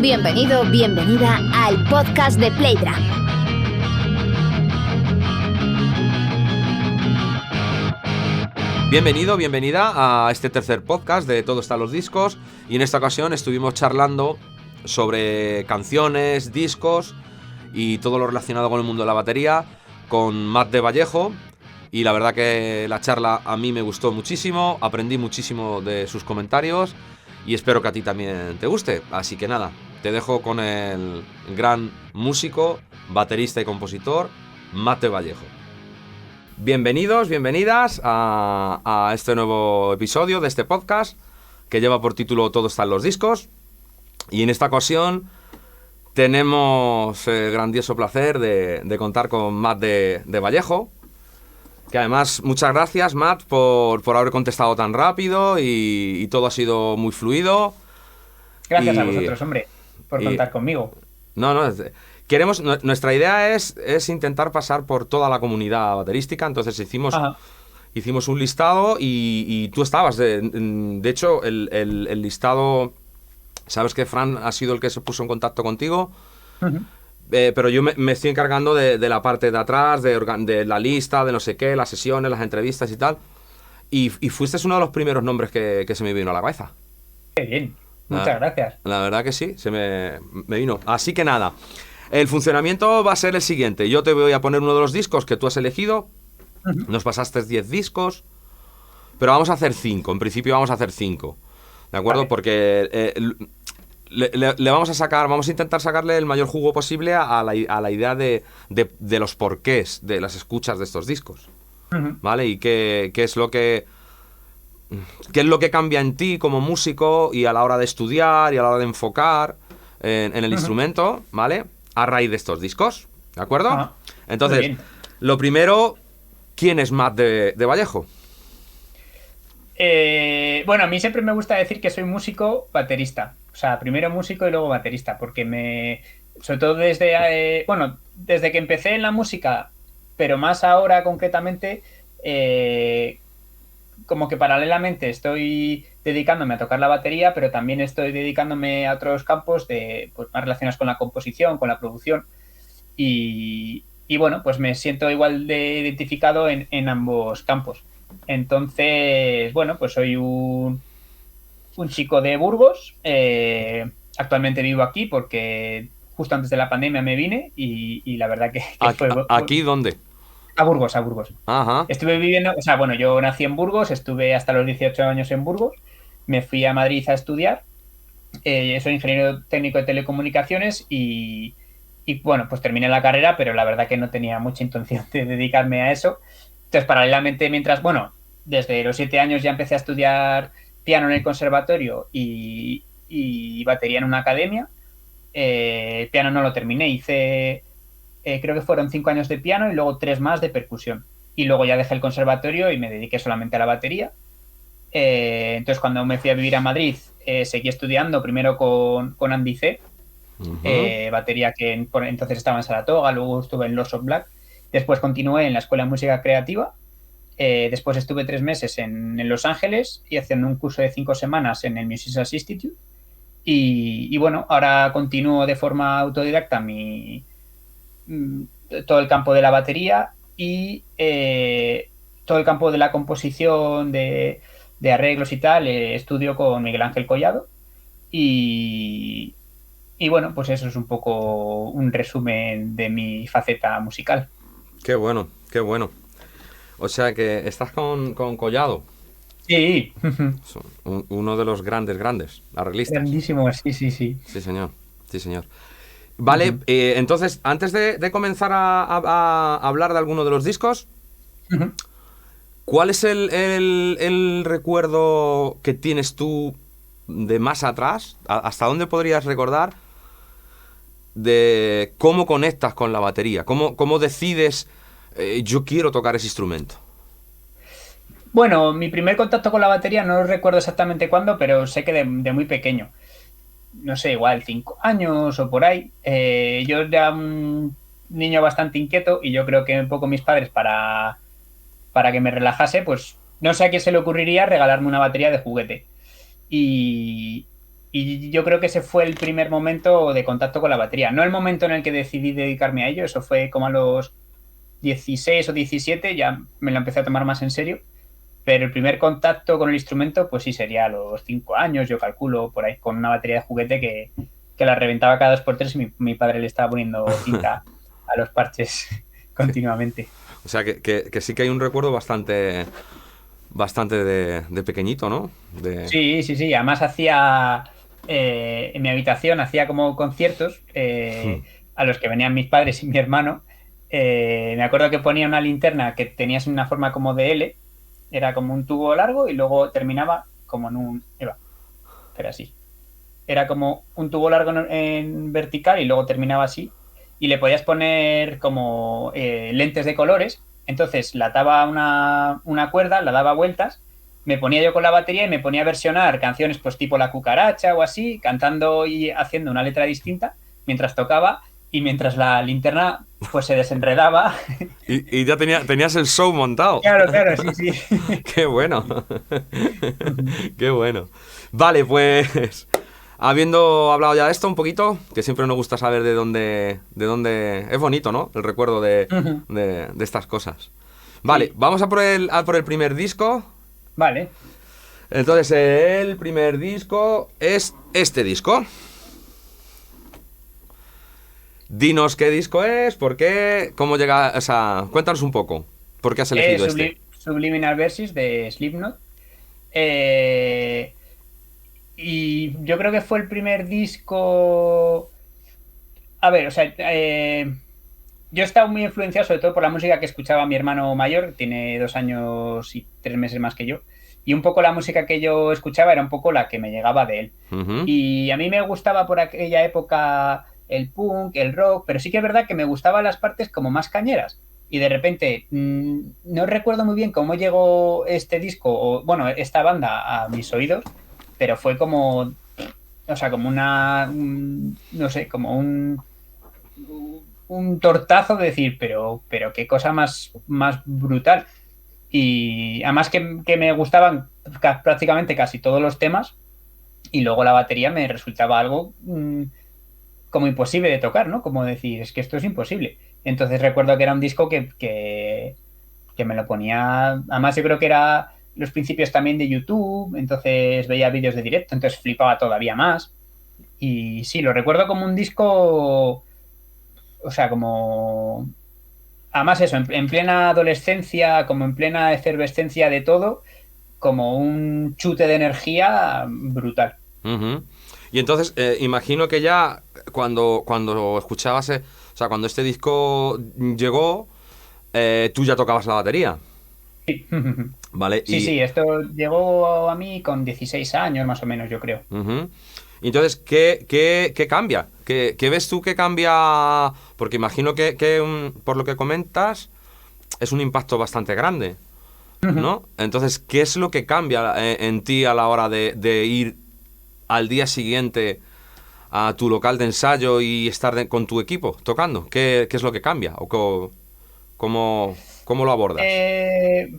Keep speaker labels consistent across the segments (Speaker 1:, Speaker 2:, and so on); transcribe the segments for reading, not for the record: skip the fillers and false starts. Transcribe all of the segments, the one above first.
Speaker 1: Bienvenido, bienvenida al podcast de Playdrum.
Speaker 2: Bienvenido, bienvenida a este tercer podcast de Todo está en los discos. Y en esta ocasión estuvimos charlando sobre canciones, discos y todo lo relacionado con el mundo de la batería con Matt de Vallejo. Y la verdad que la charla a mí me gustó muchísimo, aprendí muchísimo de sus comentarios y espero que a ti también te guste. Así que nada, te dejo con el gran músico, baterista y compositor Matt de Vallejo. Bienvenidos, bienvenidas a este nuevo episodio de este podcast que lleva por título Todo está en los discos. Y en esta ocasión tenemos el grandioso placer de contar con Matt de Vallejo. Que además, muchas gracias, Matt, por haber contestado tan rápido y todo ha sido muy fluido.
Speaker 3: Gracias a vosotros, hombre, por contar conmigo.
Speaker 2: Nuestra idea es intentar pasar por toda la comunidad baterística, entonces hicimos un listado y tú estabas. De hecho, el listado, sabes que Fran ha sido el que se puso en contacto contigo. Uh-huh. Pero yo me estoy encargando de la parte de atrás, de la lista, de no sé qué, las sesiones, las entrevistas y tal. Y fuiste uno de los primeros nombres que se me vino a la cabeza.
Speaker 3: Qué bien, muchas gracias.
Speaker 2: La verdad que sí, se me vino. Así que nada, el funcionamiento va a ser el siguiente. Yo te voy a poner uno de los discos que tú has elegido. Uh-huh. Nos pasaste 10 discos, pero vamos a hacer 5. En principio vamos a hacer 5. ¿De acuerdo? Vale. Porque le vamos a intentar sacarle el mayor jugo posible a la idea de los porqués de las escuchas de estos discos. Uh-huh. ¿Vale? Y qué es lo que cambia en ti como músico y a la hora de estudiar y a la hora de enfocar en el uh-huh. instrumento, ¿vale? A raíz de estos discos, ¿de acuerdo? Uh-huh. Entonces, lo primero, ¿quién es Matt de Vallejo?
Speaker 3: Bueno, a mí siempre me gusta decir que soy músico baterista. O sea, primero músico y luego baterista, porque sobre todo desde que empecé en la música, pero más ahora concretamente, como que paralelamente estoy dedicándome a tocar la batería, pero también estoy dedicándome a otros campos más relacionados con la composición, con la producción. Y bueno, pues me siento igual de identificado en ambos campos. Entonces, bueno, pues soy un chico de Burgos. Actualmente vivo aquí porque justo antes de la pandemia me vine y la verdad que fue...
Speaker 2: ¿Aquí dónde?
Speaker 3: A Burgos.
Speaker 2: Ajá.
Speaker 3: Estuve viviendo, yo nací en Burgos, estuve hasta los 18 años en Burgos, me fui a Madrid a estudiar, soy ingeniero técnico de telecomunicaciones y bueno, pues terminé la carrera, pero la verdad que no tenía mucha intención de dedicarme a eso. Entonces, paralelamente, desde los 7 años ya empecé a estudiar piano en el conservatorio y batería en una academia. El piano no lo terminé, hice, creo que fueron 5 años de piano y luego 3 más de percusión. Y luego ya dejé el conservatorio y me dediqué solamente a la batería. Entonces, cuando me fui a vivir a Madrid, seguí estudiando primero con Andy C, uh-huh. Batería que por entonces estaba en Saratoga, luego estuve en Lords of Black. Después continué en la Escuela de Música Creativa. Después estuve 3 meses en Los Ángeles y haciendo un curso de 5 semanas en el Musicians Institute. Y bueno, ahora continúo de forma autodidacta todo el campo de la batería y todo el campo de la composición, de arreglos y tal. Estudio con Miguel Ángel Collado. Y bueno, pues eso es un poco un resumen de mi faceta musical.
Speaker 2: Qué bueno, qué bueno. O sea que estás con Collado.
Speaker 3: Sí.
Speaker 2: Uno de los grandes arreglistas.
Speaker 3: Grandísimo, sí.
Speaker 2: Sí, señor. Vale, uh-huh. Entonces, antes de comenzar a hablar de alguno de los discos, uh-huh. ¿Cuál es el recuerdo que tienes tú de más atrás? ¿Hasta dónde podrías recordar de cómo conectas con la batería? ¿Cómo decides, yo quiero tocar ese instrumento?
Speaker 3: Bueno, mi primer contacto con la batería no recuerdo exactamente cuándo, pero sé que de muy pequeño. No sé, igual 5 años o por ahí. Yo era un niño bastante inquieto y yo creo que un poco mis padres para que me relajase, pues no sé a quién se le ocurriría regalarme una batería de juguete. Y Y yo creo que ese fue el primer momento de contacto con la batería. No el momento en el que decidí dedicarme a ello, eso fue como a los 16 o 17, ya me lo empecé a tomar más en serio. Pero el primer contacto con el instrumento, pues sí, sería a los 5 años, yo calculo, por ahí, con una batería de juguete que la reventaba cada 2 por 3 y mi padre le estaba poniendo cinta a los parches continuamente.
Speaker 2: O sea, que sí que hay un recuerdo bastante de pequeñito, ¿no?
Speaker 3: Sí, sí, sí. Además hacía, en mi habitación, hacía como conciertos a los que venían mis padres y mi hermano. Me acuerdo que ponía una linterna que tenías una forma como de L, era como un tubo largo y luego terminaba como en un... Eva, espera, así. Era como un tubo largo en vertical y luego terminaba así. Y le podías poner como lentes de colores. Entonces la ataba a una cuerda, la daba vueltas, me ponía yo con la batería y me ponía a versionar canciones pues tipo La Cucaracha o así, cantando y haciendo una letra distinta mientras tocaba y mientras la linterna pues se desenredaba.
Speaker 2: Y ya tenías el show montado.
Speaker 3: Claro, claro, sí, sí.
Speaker 2: Qué bueno. Qué bueno. Vale, pues habiendo hablado ya de esto un poquito, que siempre nos gusta saber de dónde es bonito, ¿no? El recuerdo de estas cosas. Vale,
Speaker 3: Sí.
Speaker 2: vamos a por el primer disco.
Speaker 3: Vale.
Speaker 2: Entonces, el primer disco es este disco. Dinos qué disco es, por qué, cómo llega, o sea, cuéntanos un poco, por qué has elegido este.
Speaker 3: Subliminal Verses de Slipknot. Eh, y yo creo que fue el primer disco. A ver, o sea, yo he estado muy influenciado sobre todo por la música que escuchaba mi hermano mayor, tiene 2 años y 3 meses más que yo, y un poco la música que yo escuchaba era un poco la que me llegaba de él.
Speaker 2: Ujú.
Speaker 3: Y a mí me gustaba por aquella época el punk, el rock, pero sí que es verdad que me gustaban las partes como más cañeras. Y de repente, no recuerdo muy bien cómo llegó este disco, o bueno, esta banda a mis oídos, pero fue como, o sea, como no sé, como un tortazo de decir, pero qué cosa más brutal. Y además que me gustaban prácticamente casi todos los temas y luego la batería me resultaba algo como imposible de tocar, ¿no? Como decir, es que esto es imposible. Entonces recuerdo que era un disco que me lo ponía, además yo creo que era los principios también de YouTube, entonces veía vídeos de directo, entonces flipaba todavía más. Y sí, lo recuerdo como un disco, o sea, como... Además eso, en plena adolescencia, como en plena efervescencia de todo, como un chute de energía brutal.
Speaker 2: Ujú. Y entonces, imagino que ya cuando escuchabas, o sea, cuando este disco llegó, tú ya tocabas la batería,
Speaker 3: Sí,
Speaker 2: ¿vale?
Speaker 3: sí, sí, esto llegó a mí con 16 años más o menos, yo creo.
Speaker 2: Ujú. Y entonces, ¿qué cambia? ¿Qué ves tú que cambia? Porque imagino por lo que comentas, es un impacto bastante grande, ¿no? Entonces, ¿qué es lo que cambia en ti a la hora de ir al día siguiente a tu local de ensayo y estar con tu equipo tocando? ¿Qué es lo que cambia? ¿O cómo lo abordas?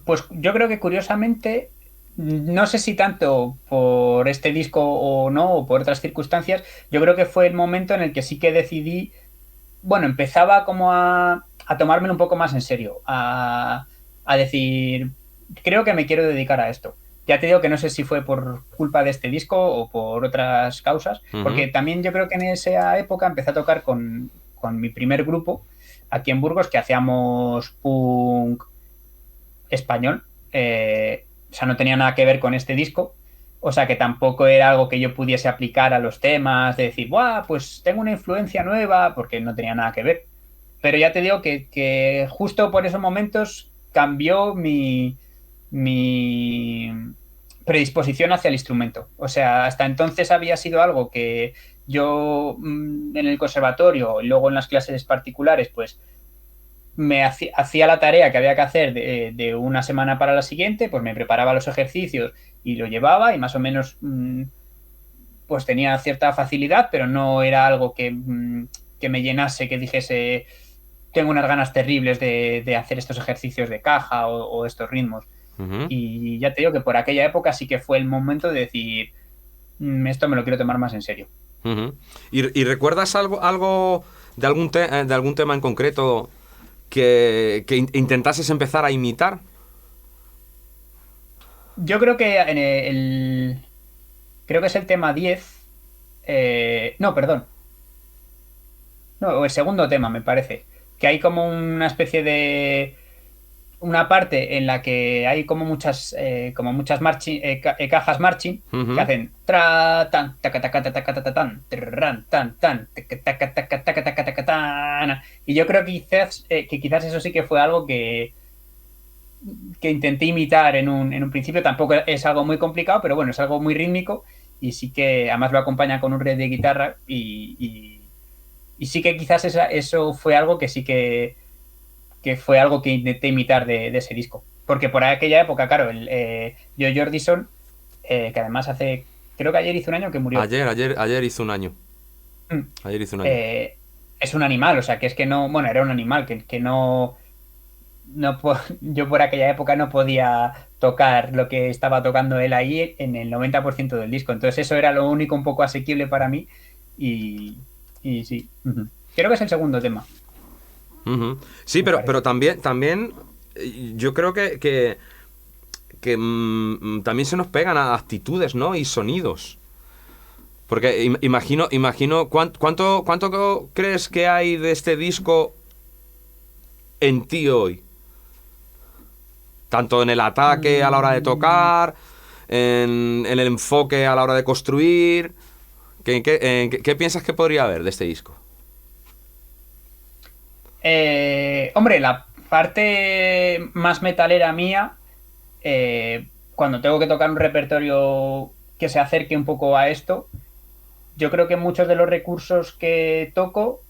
Speaker 3: Pues yo creo que curiosamente, no sé si tanto por este disco o no, o por otras circunstancias, yo creo que fue el momento en el que sí que decidí, bueno, empezaba como a tomármelo un poco más en serio, a decir, creo que me quiero dedicar a esto. Ya te digo que no sé si fue por culpa de este disco o por otras causas, porque
Speaker 2: Ujú,
Speaker 3: también yo creo que en esa época empecé a tocar con mi primer grupo aquí en Burgos, que hacíamos punk español. O sea, no tenía nada que ver con este disco. O sea, que tampoco era algo que yo pudiese aplicar a los temas, de decir, ¡buah! Pues tengo una influencia nueva, porque no tenía nada que ver. Pero ya te digo que justo por esos momentos cambió mi predisposición hacia el instrumento. O sea, hasta entonces había sido algo que yo en el conservatorio y luego en las clases particulares, pues me hacía la tarea que había que hacer de una semana para la siguiente, pues me preparaba los ejercicios y lo llevaba y más o menos pues tenía cierta facilidad, pero no era algo que me llenase, que dijese, tengo unas ganas terribles de hacer estos ejercicios de caja o estos ritmos.
Speaker 2: ujú.
Speaker 3: Y ya te digo que por aquella época sí que fue el momento de decir, esto me lo quiero tomar más en serio.
Speaker 2: Ujú. ¿Y recuerdas algo de de algún tema en concreto que intentases empezar a imitar?
Speaker 3: Yo creo que creo que es el tema 10. No, perdón. No, o el segundo tema, me parece. Que hay como una especie de una parte en la que hay como muchas cajas marching
Speaker 2: Ujú.
Speaker 3: que hacen tra tan taca taca taca taca taca tan trran tan tan taca taca taca taca taca taca tan. Y yo creo que quizás eso sí que fue algo que intenté imitar en un principio. Tampoco es algo muy complicado, pero bueno, es algo muy rítmico y sí que además lo acompaña con un riff de guitarra y sí que quizás eso fue algo que sí que fue algo que intenté imitar de ese disco. Porque por aquella época, claro, Joe Jordison, que además creo que ayer hizo un año que murió.
Speaker 2: Ayer hizo un año.
Speaker 3: Mm.
Speaker 2: Ayer hizo un año.
Speaker 3: Es un animal, o sea, que es que no, bueno, era un animal, que no, yo por aquella época no podía tocar lo que estaba tocando él ahí en el 90% del disco. Entonces eso era lo único un poco asequible para mí y, y sí. Ujú. Creo que es el segundo tema.
Speaker 2: Ujú. Sí,
Speaker 3: Me parece.
Speaker 2: pero también yo creo que también se nos pegan a actitudes, ¿no? Y sonidos. Porque imagino ¿cuánto crees que hay de este disco en ti hoy? Tanto en el ataque a la hora de tocar, en el enfoque a la hora de construir. ¿Qué piensas que podría haber de este disco?
Speaker 3: Hombre, la parte más metalera mía, cuando tengo que tocar un repertorio que se acerque un poco a esto, yo creo que muchos de los recursos que toco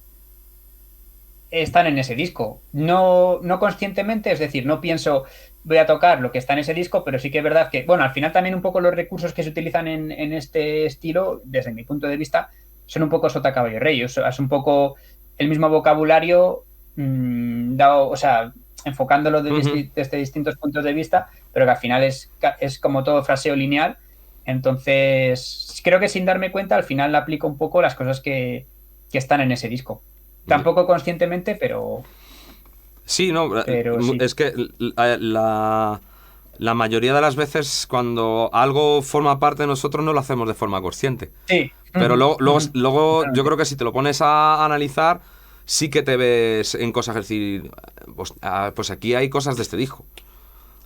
Speaker 3: están en ese disco. No, no conscientemente, es decir, no pienso voy a tocar lo que está en ese disco, pero sí que es verdad que, bueno, al final también un poco los recursos que se utilizan en este estilo, desde mi punto de vista, son un poco sota caballo rey. Es un poco el mismo vocabulario dado, o sea, enfocándolo
Speaker 2: Ujú.
Speaker 3: desde distintos puntos de vista, pero que al final es como todo fraseo lineal. Entonces, creo que sin darme cuenta, al final aplico un poco las cosas que están en ese disco. Tampoco conscientemente,
Speaker 2: Sí, no,
Speaker 3: pero sí.
Speaker 2: es que la mayoría de las veces cuando algo forma parte de nosotros no lo hacemos de forma consciente.
Speaker 3: Sí.
Speaker 2: Pero
Speaker 3: Ujú, ujú.
Speaker 2: luego yo
Speaker 3: Totalmente.
Speaker 2: creo que si te lo pones a analizar, sí que te ves en cosas, es decir, pues aquí hay cosas de este disco,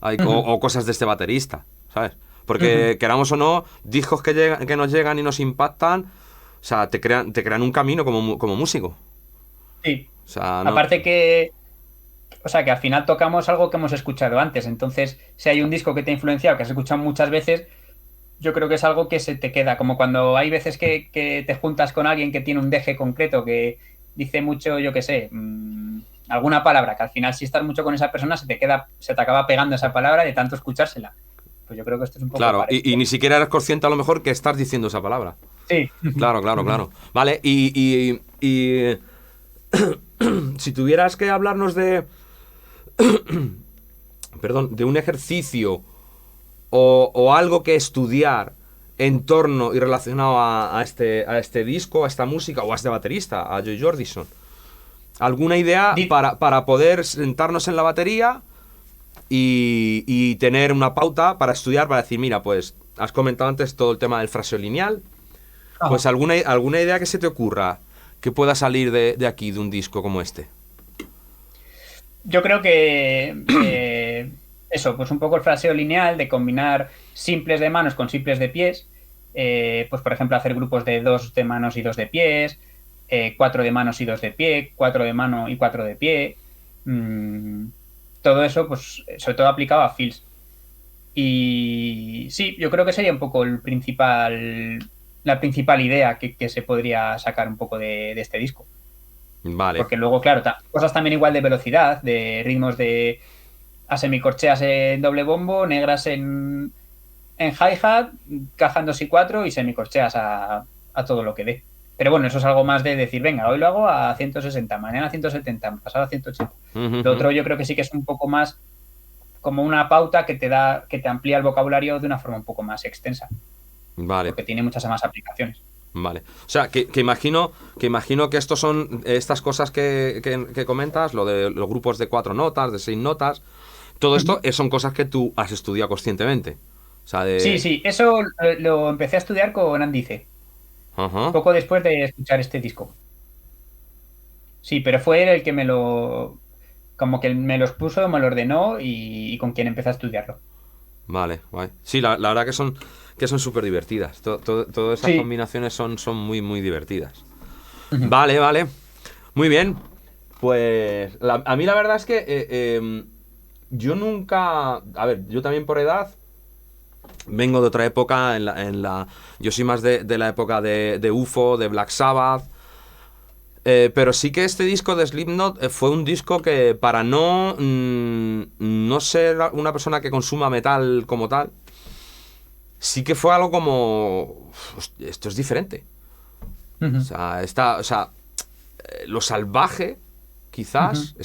Speaker 3: Ujú,
Speaker 2: o cosas de este baterista, ¿sabes?
Speaker 3: ujú.
Speaker 2: Porque queramos o no, discos que nos llegan y nos impactan, o sea, te crean un camino como músico.
Speaker 3: Sí.
Speaker 2: O sea, no.
Speaker 3: Aparte que, o sea, que al final tocamos algo que hemos escuchado antes. Entonces, si hay un disco que te ha influenciado, que has escuchado muchas veces, yo creo que es algo que se te queda. Como cuando hay veces que te juntas con alguien que tiene un deje concreto, que dice mucho, yo qué sé, alguna palabra, que al final si estás mucho con esa persona se te queda, se te acaba pegando esa palabra de tanto escuchársela. Pues yo creo que esto es un poco
Speaker 2: Claro, y
Speaker 3: parecido.
Speaker 2: ni siquiera eres consciente a lo mejor que estás diciendo esa palabra.
Speaker 3: Sí.
Speaker 2: Claro, claro,
Speaker 3: Ujú.
Speaker 2: claro. Vale, y si tuvieras que hablarnos perdón, de un ejercicio o algo que estudiar en torno y relacionado a este disco, a esta música o a este baterista, a Joy Jordison, ¿alguna idea
Speaker 3: Di-
Speaker 2: para poder sentarnos en la batería y tener una pauta para estudiar, para decir, mira, pues has comentado antes todo el tema del fraseo lineal, pues
Speaker 3: Ajá.
Speaker 2: alguna idea que se te ocurra que pueda salir de aquí, de un disco como este?
Speaker 3: Yo creo que eso, pues un poco el fraseo lineal de combinar simples de manos con simples de pies. Pues por ejemplo, hacer grupos de dos de manos y dos de pies, cuatro de manos y dos de pie, cuatro de mano y cuatro de pie. Mm, todo eso, pues sobre todo aplicado a fills. Y sí, yo creo que sería un poco la principal idea que se podría sacar un poco de este disco.
Speaker 2: Vale.
Speaker 3: Porque luego, claro, cosas también igual de velocidad, de ritmos de a semicorcheas en doble bombo, negras en hi-hat, caja en 2 y 4 y semicorcheas a todo lo que dé. Pero bueno, eso es algo más de decir, venga, hoy lo hago a 160, mañana a 170, pasado a 180.
Speaker 2: Ujú,
Speaker 3: Lo
Speaker 2: ujú.
Speaker 3: otro yo creo que sí que es un poco más como una pauta que te amplía el vocabulario de una forma un poco más extensa.
Speaker 2: Vale.
Speaker 3: porque tiene muchas más aplicaciones.
Speaker 2: Vale. O sea, que imagino que estos son estas cosas que comentas, lo de los grupos de 4 notas, de 6 notas, todo esto son cosas que tú has estudiado conscientemente. O sea,
Speaker 3: Sí, eso lo empecé a estudiar con Andy C,
Speaker 2: Ajá.
Speaker 3: poco después de escuchar este disco. Sí, pero fue él el que como que me los puso, me lo ordenó y con quien empecé a estudiarlo.
Speaker 2: Vale, guay. Sí, la verdad que son súper divertidas. Todas esas
Speaker 3: Sí.
Speaker 2: combinaciones son muy, muy divertidas.
Speaker 3: Ujú.
Speaker 2: Vale. Muy bien. Pues a mí la verdad es que yo nunca... A ver, yo también por edad vengo de otra época. Yo soy más de la época de UFO, de Black Sabbath. Pero sí que este disco de Slipknot fue un disco que para no ser una persona que consuma metal como tal, sí que fue algo como... "Hostia, esto es diferente.
Speaker 3: Ujú.
Speaker 2: O sea, lo salvaje, quizás,
Speaker 3: Ujú.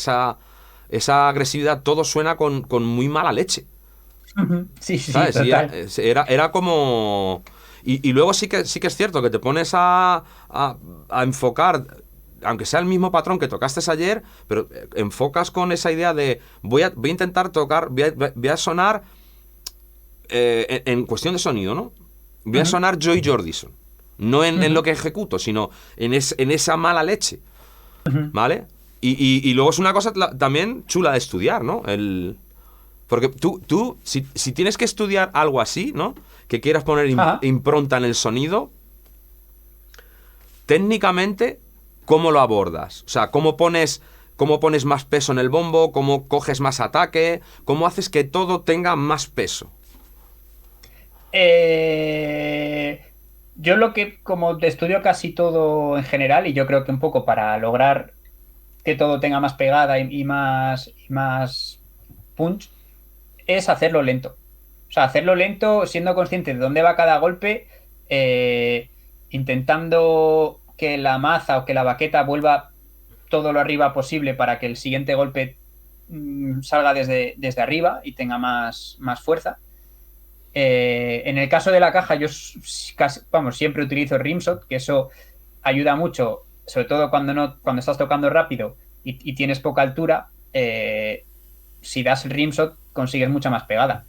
Speaker 2: esa agresividad, todo suena con muy mala leche.
Speaker 3: Ujú. Sí,
Speaker 2: ¿Sabes? Y
Speaker 3: total.
Speaker 2: era como... Y luego sí que es cierto que te pones a enfocar, aunque sea el mismo patrón que tocaste ayer, pero enfocas con esa idea de voy a intentar tocar, voy a sonar en cuestión de sonido, ¿no? Voy a
Speaker 3: Ujú.
Speaker 2: sonar Joy Jordison. No en lo
Speaker 3: Ujú.
Speaker 2: que ejecuto, sino en esa mala leche.
Speaker 3: Ujú.
Speaker 2: ¿Vale? Y luego es una cosa también chula de estudiar, ¿no? Porque tú si tienes que estudiar algo así, ¿no? Que quieras poner
Speaker 3: Ajá.
Speaker 2: impronta en el sonido, técnicamente, ¿cómo lo abordas? O sea, ¿cómo pones más peso en el bombo? ¿Cómo coges más ataque? ¿Cómo haces que todo tenga más peso?
Speaker 3: Eh, yo como estudio casi todo en general, y yo creo que un poco para lograr que todo tenga más pegada y más punch, es hacerlo lento. O sea, hacerlo lento, siendo consciente de dónde va cada golpe, intentando que la maza o que la baqueta vuelva todo lo arriba posible para que el siguiente golpe salga desde arriba y tenga más fuerza. En el caso de la caja, yo siempre utilizo Rimshot, que eso ayuda mucho, sobre todo cuando estás tocando rápido y tienes poca altura. Si das el Rimshot, consigues mucha más pegada.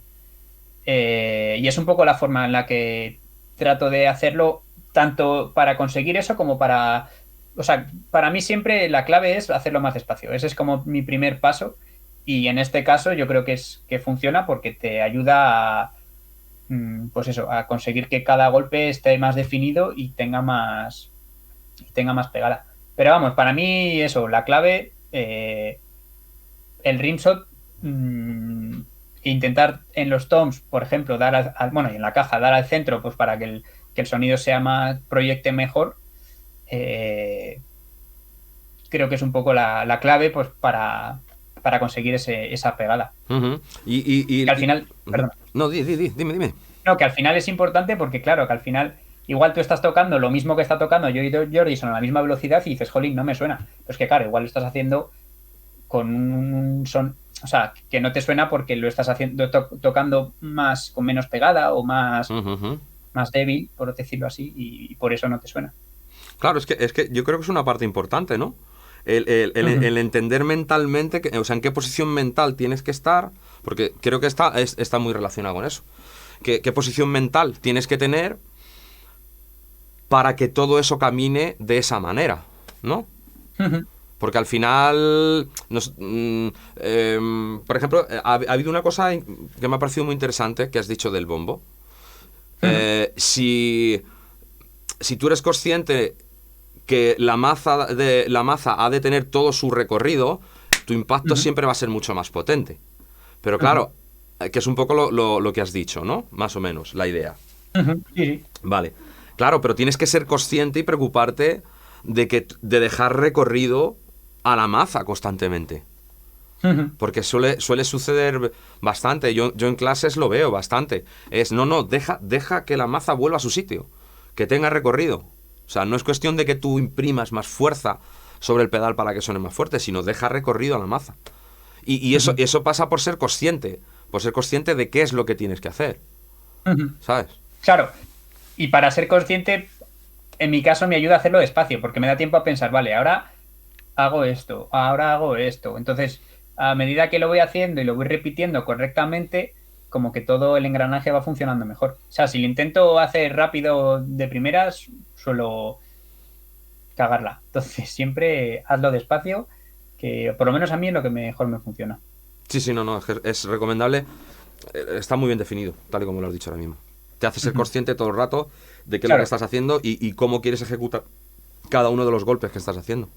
Speaker 3: Y es un poco la forma en la que trato de hacerlo, tanto para conseguir eso como para... O sea, para mí siempre la clave es hacerlo más despacio. Ese es como mi primer paso. Y en este caso yo creo que funciona porque te ayuda pues eso, a conseguir que cada golpe esté más definido y tenga más pegada. Pero vamos, para mí eso, la clave, el rimshot, intentar en los toms, por ejemplo, bueno, y en la caja, dar al centro, pues para que el sonido sea más, proyecte mejor. Creo que es un poco la clave, pues para conseguir esa pegada.
Speaker 2: Ujú.
Speaker 3: Que al final,
Speaker 2: Ujú.
Speaker 3: perdón.
Speaker 2: No, dime.
Speaker 3: No, que al final es importante porque, claro, que al final, igual tú estás tocando lo mismo que está tocando Jordison a la misma velocidad y dices, jolín, no me suena. Pues que, claro, igual lo estás haciendo con un son. O sea, que no te suena porque lo estás haciendo tocando con menos pegada o más,
Speaker 2: Ujú, ujú.
Speaker 3: más débil, por decirlo así, y por eso no te suena.
Speaker 2: Claro, es que yo creo que es una parte importante, ¿no?
Speaker 3: Ujú.
Speaker 2: El entender mentalmente, o sea, en qué posición mental tienes que estar, porque creo que está muy relacionado con eso. ¿Qué posición mental tienes que tener para que todo eso camine de esa manera, ¿no?
Speaker 3: Ujú.
Speaker 2: Porque al final, por ejemplo, ha habido una cosa que me ha parecido muy interesante que has dicho del bombo.
Speaker 3: Ujú.
Speaker 2: Si tú eres consciente que la maza ha de tener todo su recorrido, tu impacto
Speaker 3: Ujú.
Speaker 2: siempre va a ser mucho más potente. Pero
Speaker 3: Ujú.
Speaker 2: claro, que es un poco lo que has dicho, ¿no? Más o menos, la idea.
Speaker 3: Ujú. Sí, sí.
Speaker 2: Vale. Claro, pero tienes que ser consciente y preocuparte de dejar recorrido a la maza constantemente.
Speaker 3: Ujú.
Speaker 2: Porque suele suceder bastante. Yo en clases lo veo bastante. No, deja que la maza vuelva a su sitio. Que tenga recorrido. O sea, no es cuestión de que tú imprimas más fuerza sobre el pedal para que suene más fuerte, sino deja recorrido a la maza. Y
Speaker 3: Ujú.
Speaker 2: eso pasa por ser consciente. Por ser consciente de qué es lo que tienes que hacer.
Speaker 3: Ujú.
Speaker 2: ¿Sabes?
Speaker 3: Claro, Y para ser consciente, en mi caso me ayuda a hacerlo despacio, porque me da tiempo a pensar, vale, ahora hago esto, ahora hago esto. Entonces, a medida que lo voy haciendo y lo voy repitiendo correctamente, como que todo el engranaje va funcionando mejor. O sea, si lo intento hacer rápido de primeras, suelo cagarla. Entonces, siempre hazlo despacio, que por lo menos a mí es lo que mejor me funciona.
Speaker 2: Sí, sí, no, es que es recomendable. Está muy bien definido, tal y como lo has dicho ahora mismo. Te hace ser consciente todo el rato de qué es lo que estás haciendo y cómo quieres ejecutar cada uno de los golpes que estás haciendo.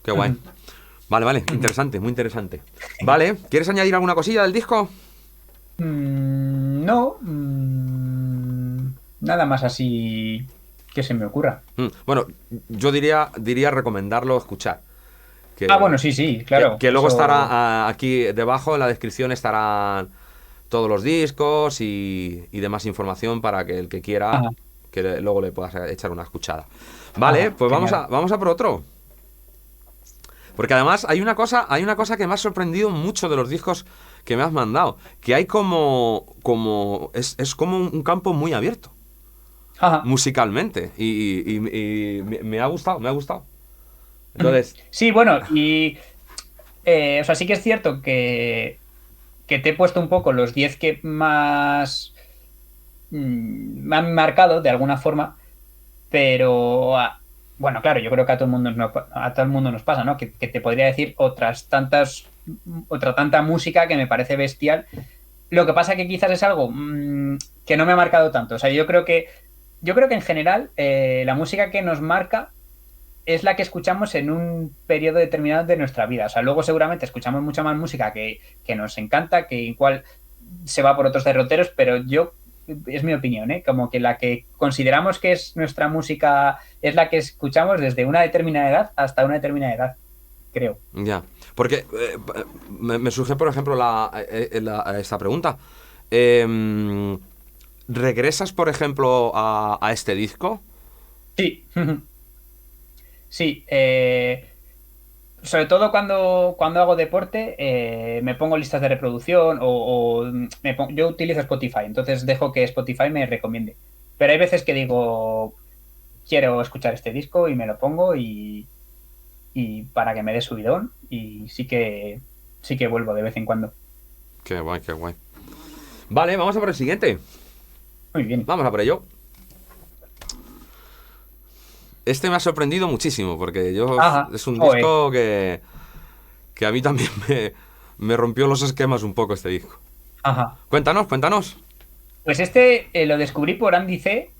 Speaker 2: Qué guay. Vale, interesante, muy interesante. Vale, ¿quieres añadir alguna cosilla del disco?
Speaker 3: No, nada más así que se me ocurra.
Speaker 2: Bueno, yo diría recomendarlo escuchar.
Speaker 3: Bueno, sí, claro.
Speaker 2: Que luego
Speaker 3: eso...
Speaker 2: estará aquí debajo en la descripción estarán todos los discos y demás información para que el que quiera que luego le puedas echar una escuchada. Vale, pues vamos a por otro. Porque además hay una cosa que me ha sorprendido mucho de los discos que me has mandado, que hay como es como un campo muy abierto. Musicalmente y me ha gustado. Entonces,
Speaker 3: sí, bueno, y o sea, sí que es cierto que te he puesto un poco los 10 que más me han marcado de alguna forma, pero bueno, claro, yo creo que a todo el mundo nos pasa, ¿no? Que te podría decir otra tanta música que me parece bestial. Lo que pasa que quizás es algo que no me ha marcado tanto. O sea, yo creo que en general la música que nos marca es la que escuchamos en un periodo determinado de nuestra vida. O sea, luego seguramente escuchamos mucha más música que nos encanta, que igual se va por otros derroteros, pero es mi opinión, ¿eh? Como que la que consideramos que es nuestra música es la que escuchamos desde una determinada edad hasta una determinada edad, creo.
Speaker 2: Ya, porque me surge, por ejemplo, esta pregunta. ¿Regresas, por ejemplo, a este disco?
Speaker 3: Sí. Sí, sobre todo cuando hago deporte, me pongo listas de reproducción yo utilizo Spotify, entonces dejo que Spotify me recomiende. Pero hay veces que digo, quiero escuchar este disco y me lo pongo y para que me dé subidón y sí que vuelvo de vez en cuando.
Speaker 2: Qué guay, qué guay. Vale, vamos a por el siguiente.
Speaker 3: Muy bien.
Speaker 2: Vamos a por ello. Este me ha sorprendido muchísimo porque es un disco que a mí también me rompió los esquemas un poco este disco.
Speaker 3: Ajá.
Speaker 2: Cuéntanos.
Speaker 3: Pues este lo descubrí por Andy C.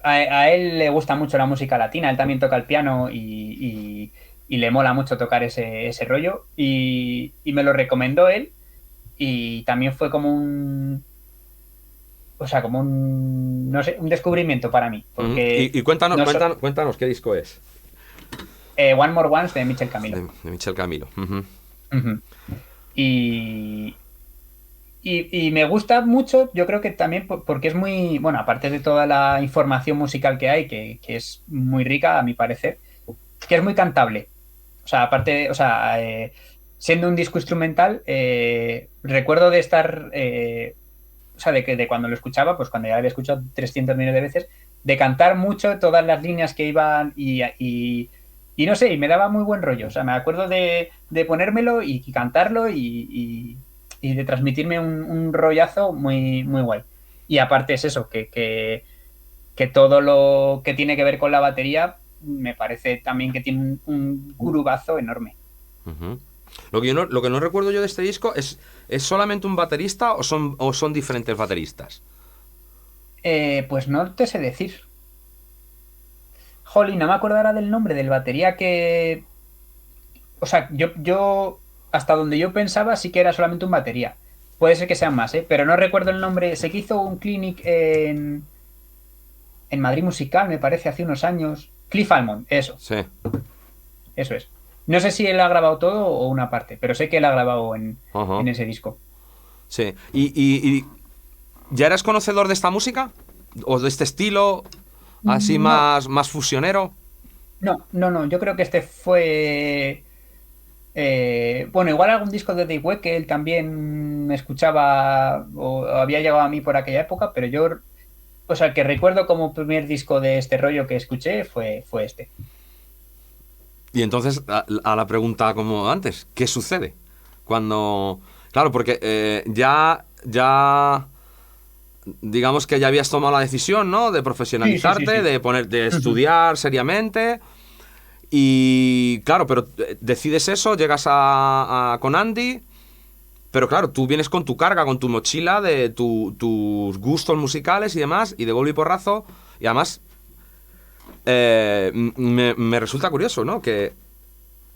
Speaker 3: A él le gusta mucho la música latina, él también toca el piano y le mola mucho tocar ese rollo y me lo recomendó él y también fue como no sé, un descubrimiento para mí. Porque
Speaker 2: y cuéntanos qué disco es.
Speaker 3: One More Once de Michel Camilo.
Speaker 2: De Michel Camilo.
Speaker 3: Y me gusta mucho, yo creo que también porque es muy, bueno, aparte de toda la información musical que hay, que es muy rica a mi parecer, que es muy cantable. O sea, aparte, siendo un disco instrumental, recuerdo de estar, o sea, de cuando lo escuchaba, pues cuando ya lo había escuchado 300 millones de veces, de cantar mucho todas las líneas que iban y no sé, y me daba muy buen rollo. O sea, me acuerdo de ponérmelo y cantarlo y de transmitirme un rollazo muy, muy guay. Y aparte es eso, que todo lo que tiene que ver con la batería me parece también que tiene un grubazo enorme.
Speaker 2: Lo que no recuerdo yo de este disco ¿es solamente un baterista o son diferentes bateristas?
Speaker 3: Pues no te sé decir. Jolly, no me acuerdo ahora del nombre del batería que... O sea, yo hasta donde yo pensaba sí que era solamente un batería. Puede ser que sean más, ¿eh? Pero no recuerdo el nombre. Sé que hizo un clinic en Madrid Musical, me parece, hace unos años. Cliff Almond, eso.
Speaker 2: Sí.
Speaker 3: Eso es. No sé si él ha grabado todo o una parte, pero sé que él ha grabado en ese disco.
Speaker 2: Sí. ¿Y ya eras conocedor de esta música? ¿O de este estilo así más fusionero?
Speaker 3: No. Yo creo que este fue... bueno, igual algún disco de Dave Weckl él también me escuchaba o había llegado a mí por aquella época, pero yo o sea, que recuerdo como primer disco de este rollo que escuché fue este.
Speaker 2: Y entonces, a la pregunta como antes, ¿qué sucede? Cuando... Claro, porque ya digamos que ya habías tomado la decisión, ¿no? De
Speaker 3: Sí, sí, sí,
Speaker 2: profesionalizarte,
Speaker 3: sí.
Speaker 2: de estudiar seriamente. Y claro, pero decides eso, llegas con Andy, pero claro, tú vienes con tu carga, con tu mochila de tus gustos musicales y demás, y de golpe y porrazo, y además me resulta curioso, ¿no? Que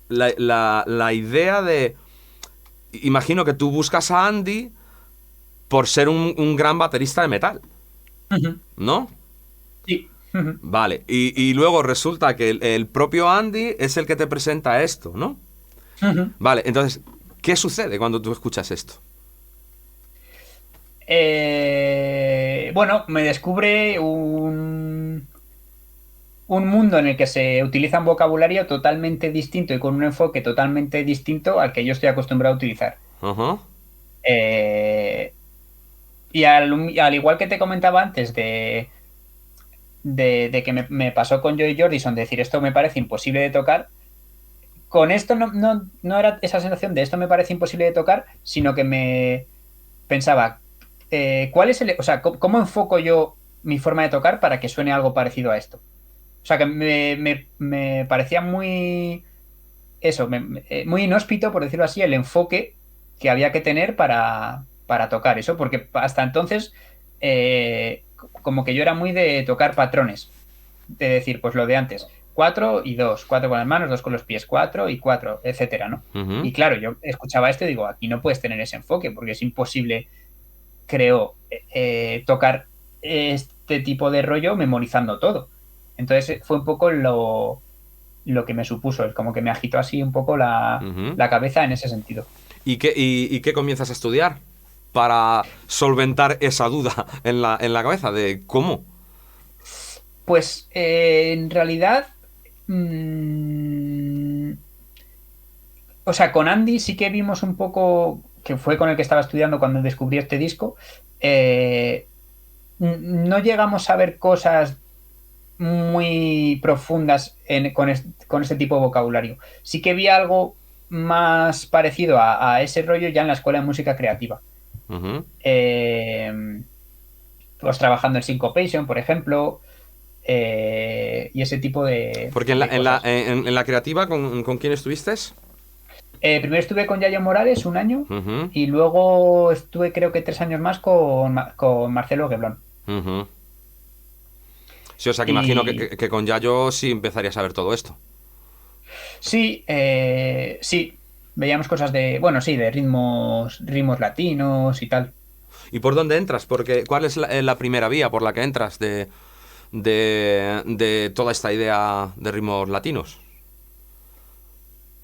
Speaker 2: la idea de... Imagino que tú buscas a Andy por ser un gran baterista de metal,
Speaker 3: Ujú.
Speaker 2: ¿no?
Speaker 3: Sí. Ujú.
Speaker 2: Vale, y luego resulta que el propio Andy es el que te presenta esto, ¿no?
Speaker 3: Ujú.
Speaker 2: Vale, entonces, ¿qué sucede cuando tú escuchas esto?
Speaker 3: Bueno, me descubre un mundo en el que se utiliza un vocabulario totalmente distinto y con un enfoque totalmente distinto al que yo estoy acostumbrado a utilizar.
Speaker 2: Ajá.
Speaker 3: Eh, y al igual que te comentaba antes de que me pasó con Joy Jordison, de decir esto me parece imposible de tocar, con esto no era esa sensación de esto me parece imposible de tocar, sino que me pensaba, ¿cuál es o sea, cómo enfoco yo mi forma de tocar para que suene algo parecido a esto? O sea, que me parecía muy, eso, muy inhóspito, por decirlo así, el enfoque que había que tener para tocar eso, porque hasta entonces, como que yo era muy de tocar patrones, de decir, pues lo de antes, 4 y 2, 4 con las manos, 2 con los pies, 4 y 4, etcétera, ¿no?
Speaker 2: Ujú.
Speaker 3: Y claro, yo escuchaba esto y digo, aquí no puedes tener ese enfoque, porque es imposible, creo, tocar este tipo de rollo memorizando todo. Entonces fue un poco lo que me supuso, es como que me agitó así un poco
Speaker 2: Ujú.
Speaker 3: la cabeza en ese sentido.
Speaker 2: ¿Y qué comienzas a estudiar para solventar esa duda en la cabeza de cómo?
Speaker 3: Pues en realidad, mm, o sea, con Andy sí que vimos un poco, que fue con el que estaba estudiando cuando descubrí este disco, eh, no llegamos a ver cosas muy profundas con este tipo de vocabulario. Sí que vi algo más parecido a ese rollo ya en la escuela de música creativa.
Speaker 2: Ujú.
Speaker 3: Eh, pues trabajando en Syncopation, por ejemplo, y ese tipo
Speaker 2: Porque
Speaker 3: de cosas.
Speaker 2: en la creativa, con quién estuviste?
Speaker 3: Primero estuve con Yayo Morales un año
Speaker 2: Ujú.
Speaker 3: y luego estuve creo que 3 años más con Marcelo Gueblón.
Speaker 2: Ujú. Sí, o sea que imagino
Speaker 3: Y
Speaker 2: que con Yayo sí empezarías a ver todo esto.
Speaker 3: sí, sí, veíamos cosas de, bueno, sí, de ritmos latinos y tal.
Speaker 2: ¿Y por dónde entras? Porque, ¿cuál es la primera vía por la que entras de toda esta idea de ritmos latinos?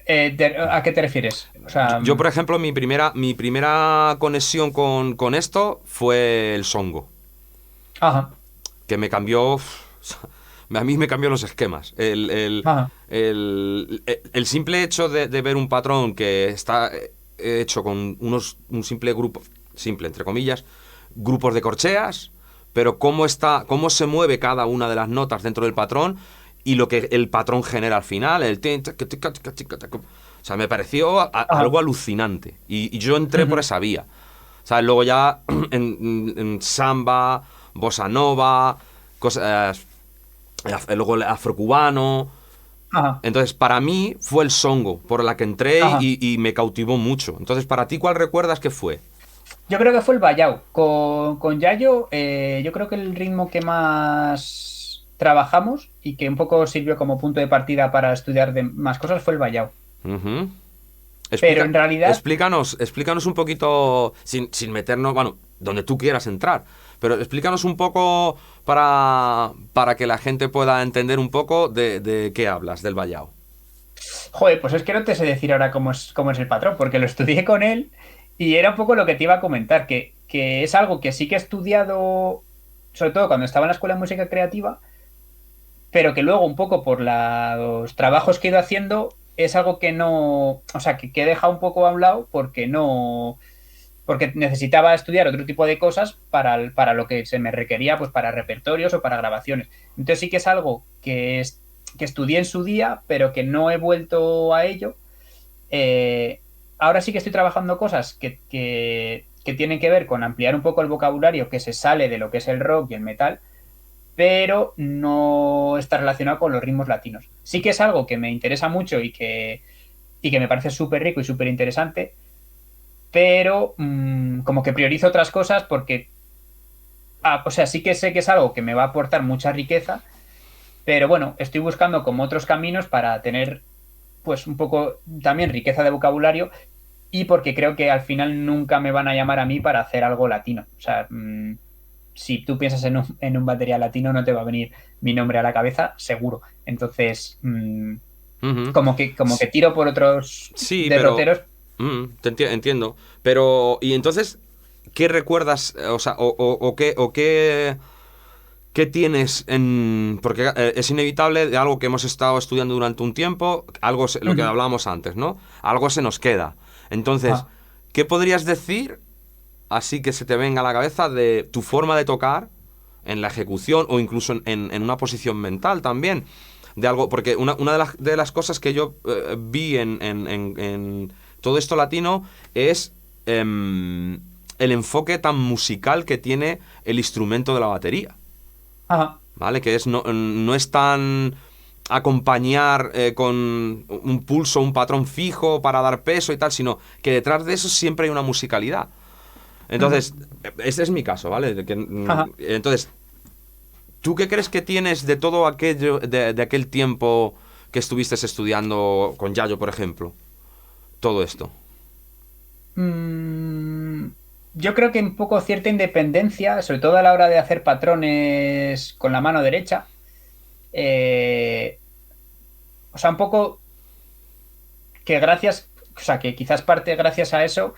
Speaker 3: ¿A qué te refieres? O sea,
Speaker 2: Yo, por ejemplo, mi primera conexión con esto fue el songo,
Speaker 3: ajá,
Speaker 2: que me cambió... A mí me cambió los esquemas.
Speaker 3: ajá,
Speaker 2: El simple hecho de ver un patrón que está hecho con un simple grupo, simple entre comillas, grupos de corcheas, pero cómo se mueve cada una de las notas dentro del patrón y lo que el patrón genera al final, o sea, me pareció
Speaker 3: ajá,
Speaker 2: algo alucinante. Y yo entré por
Speaker 3: ujú,
Speaker 2: esa vía. ¿Sabes? Luego ya en samba, bossa nova, cosas, luego el afrocubano.
Speaker 3: ajá,
Speaker 2: Entonces, para mí fue el songo por la que entré
Speaker 3: ajá.
Speaker 2: y me cautivó mucho. Entonces, para ti, ¿cuál recuerdas que fue?
Speaker 3: Yo creo que fue el Bayao. Con Yayo, yo creo que el ritmo que más trabajamos y que un poco sirvió como punto de partida para estudiar de más cosas fue el Bayao.
Speaker 2: Ujú.
Speaker 3: Pero en realidad,
Speaker 2: Explícanos un poquito, sin meternos, bueno, donde tú quieras entrar, pero explícanos un poco para que la gente pueda entender un poco de qué hablas, del Vallao.
Speaker 3: joder, pues es que no te sé decir ahora cómo es el patrón, porque lo estudié con él y era un poco lo que te iba a comentar, que es algo que sí que he estudiado, sobre todo cuando estaba en la escuela de música creativa, pero que luego un poco por los trabajos que he ido haciendo es algo que no, o sea, que he dejado un poco a un lado porque porque necesitaba estudiar otro tipo de cosas para lo que se me requería, pues para repertorios o para grabaciones. Entonces sí que es algo que estudié en su día, pero que no he vuelto a ello. Ahora sí que estoy trabajando cosas que tienen que ver con ampliar un poco el vocabulario que se sale de lo que es el rock y el metal, pero no está relacionado con los ritmos latinos. Sí que es algo que me interesa mucho y que me parece súper rico y súper interesante, pero como que priorizo otras cosas porque, o sea, sí que sé que es algo que me va a aportar mucha riqueza, pero bueno, estoy buscando como otros caminos para tener pues un poco también riqueza de vocabulario y porque creo que al final nunca me van a llamar a mí para hacer algo latino. O sea, si tú piensas en un batería latino no te va a venir mi nombre a la cabeza, seguro. Entonces, como que tiro por otros
Speaker 2: Sí, pero...
Speaker 3: derroteros.
Speaker 2: entiendo. Pero, ¿y entonces qué recuerdas? O sea, ¿qué tienes en...? Porque es inevitable de algo que hemos estado estudiando durante un tiempo, lo que hablábamos antes, ¿no? Algo se nos queda. Entonces, ¿qué podrías decir, así que se te venga a la cabeza, de tu forma de tocar en la ejecución o incluso en una posición mental también? De algo, porque una de las cosas que yo vi en todo esto latino es el enfoque tan musical que tiene el instrumento de la batería.
Speaker 3: Ajá.
Speaker 2: ¿Vale? Que no es tan acompañar con un pulso, un patrón fijo para dar peso y tal, sino que detrás de eso siempre hay una musicalidad. Entonces, este es mi caso, ¿vale? Entonces, ¿tú qué crees que tienes de todo aquello, de aquel tiempo que estuviste estudiando con Yayo, por ejemplo? Todo esto.
Speaker 3: Yo creo que un poco cierta independencia, sobre todo a la hora de hacer patrones con la mano derecha. O sea, un poco que o sea, que quizás parte gracias a eso,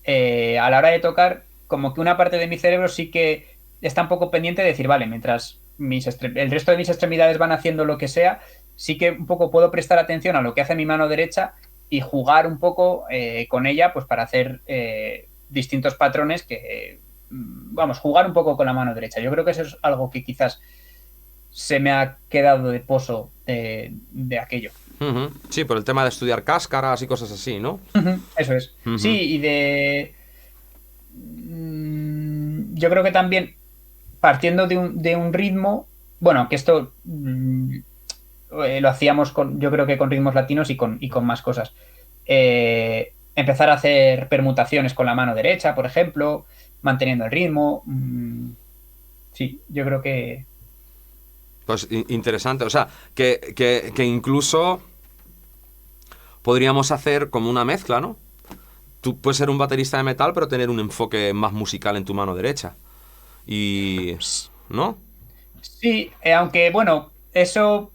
Speaker 3: a la hora de tocar, como que una parte de mi cerebro sí que está un poco pendiente de decir, vale, mientras el resto de mis extremidades van haciendo lo que sea, sí que un poco puedo prestar atención a lo que hace mi mano derecha y jugar un poco con ella, pues para hacer distintos patrones vamos, jugar un poco con la mano derecha. Yo creo que eso es algo que quizás se me ha quedado de pozo de aquello.
Speaker 2: Sí, por el tema de estudiar cáscaras y cosas así, ¿no?
Speaker 3: Eso es. Sí, y yo creo que también partiendo de un ritmo, bueno, que esto lo hacíamos yo creo que con ritmos latinos y con más cosas. Empezar a hacer permutaciones con la mano derecha, por ejemplo, manteniendo el ritmo. Sí, yo creo que...
Speaker 2: Pues interesante, o sea, que incluso podríamos hacer como una mezcla, ¿no? Tú puedes ser un baterista de metal, pero tener un enfoque más musical en tu mano derecha. Y... ¿no?
Speaker 3: Sí, aunque bueno, eso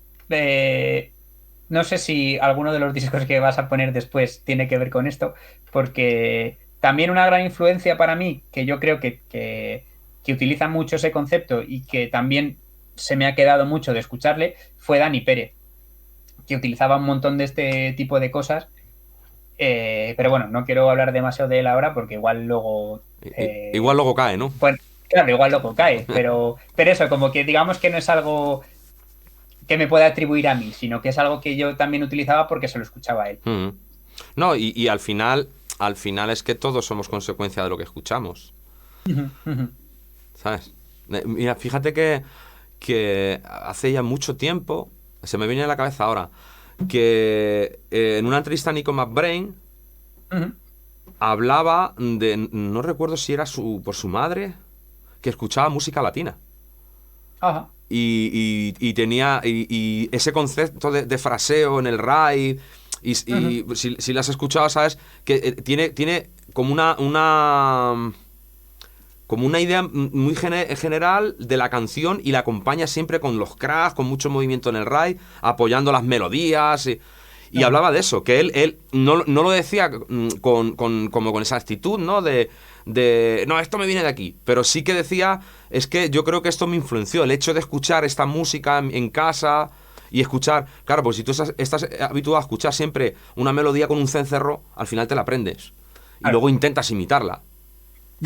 Speaker 3: no sé si alguno de los discos que vas a poner después tiene que ver con esto, porque también una gran influencia para mí, que yo creo que utiliza mucho ese concepto y que también se me ha quedado mucho de escucharle, fue Dani Pérez, que utilizaba un montón de este tipo de cosas. Pero bueno, no quiero hablar demasiado de él ahora porque igual luego...
Speaker 2: igual luego cae, ¿no?
Speaker 3: Pues, claro, igual luego cae, pero eso, como que digamos que no es algo que me pueda atribuir a mí, sino que es algo que yo también utilizaba porque se lo escuchaba a él.
Speaker 2: No, y al final es que todos somos consecuencia de lo que escuchamos. ¿Sabes? Mira, fíjate que hace ya mucho tiempo, se me viene a la cabeza ahora, que en una entrevista a Nico McBrain hablaba no recuerdo si era por su madre, que escuchaba música latina.
Speaker 3: Ajá.
Speaker 2: Y tenía ese concepto de fraseo en el ride, y si las has escuchado, sabes que tiene como una idea muy general de la canción y la acompaña siempre con los cracks, con mucho movimiento en el ride, apoyando las melodías y hablaba de eso, que él no lo decía como con esa actitud, ¿no? De no, esto me viene de aquí, pero sí que decía, es que yo creo que esto me influenció, el hecho de escuchar esta música en casa y escuchar, claro, pues si tú estás habituado a escuchar siempre una melodía con un cencerro, al final te la aprendes y luego intentas imitarla.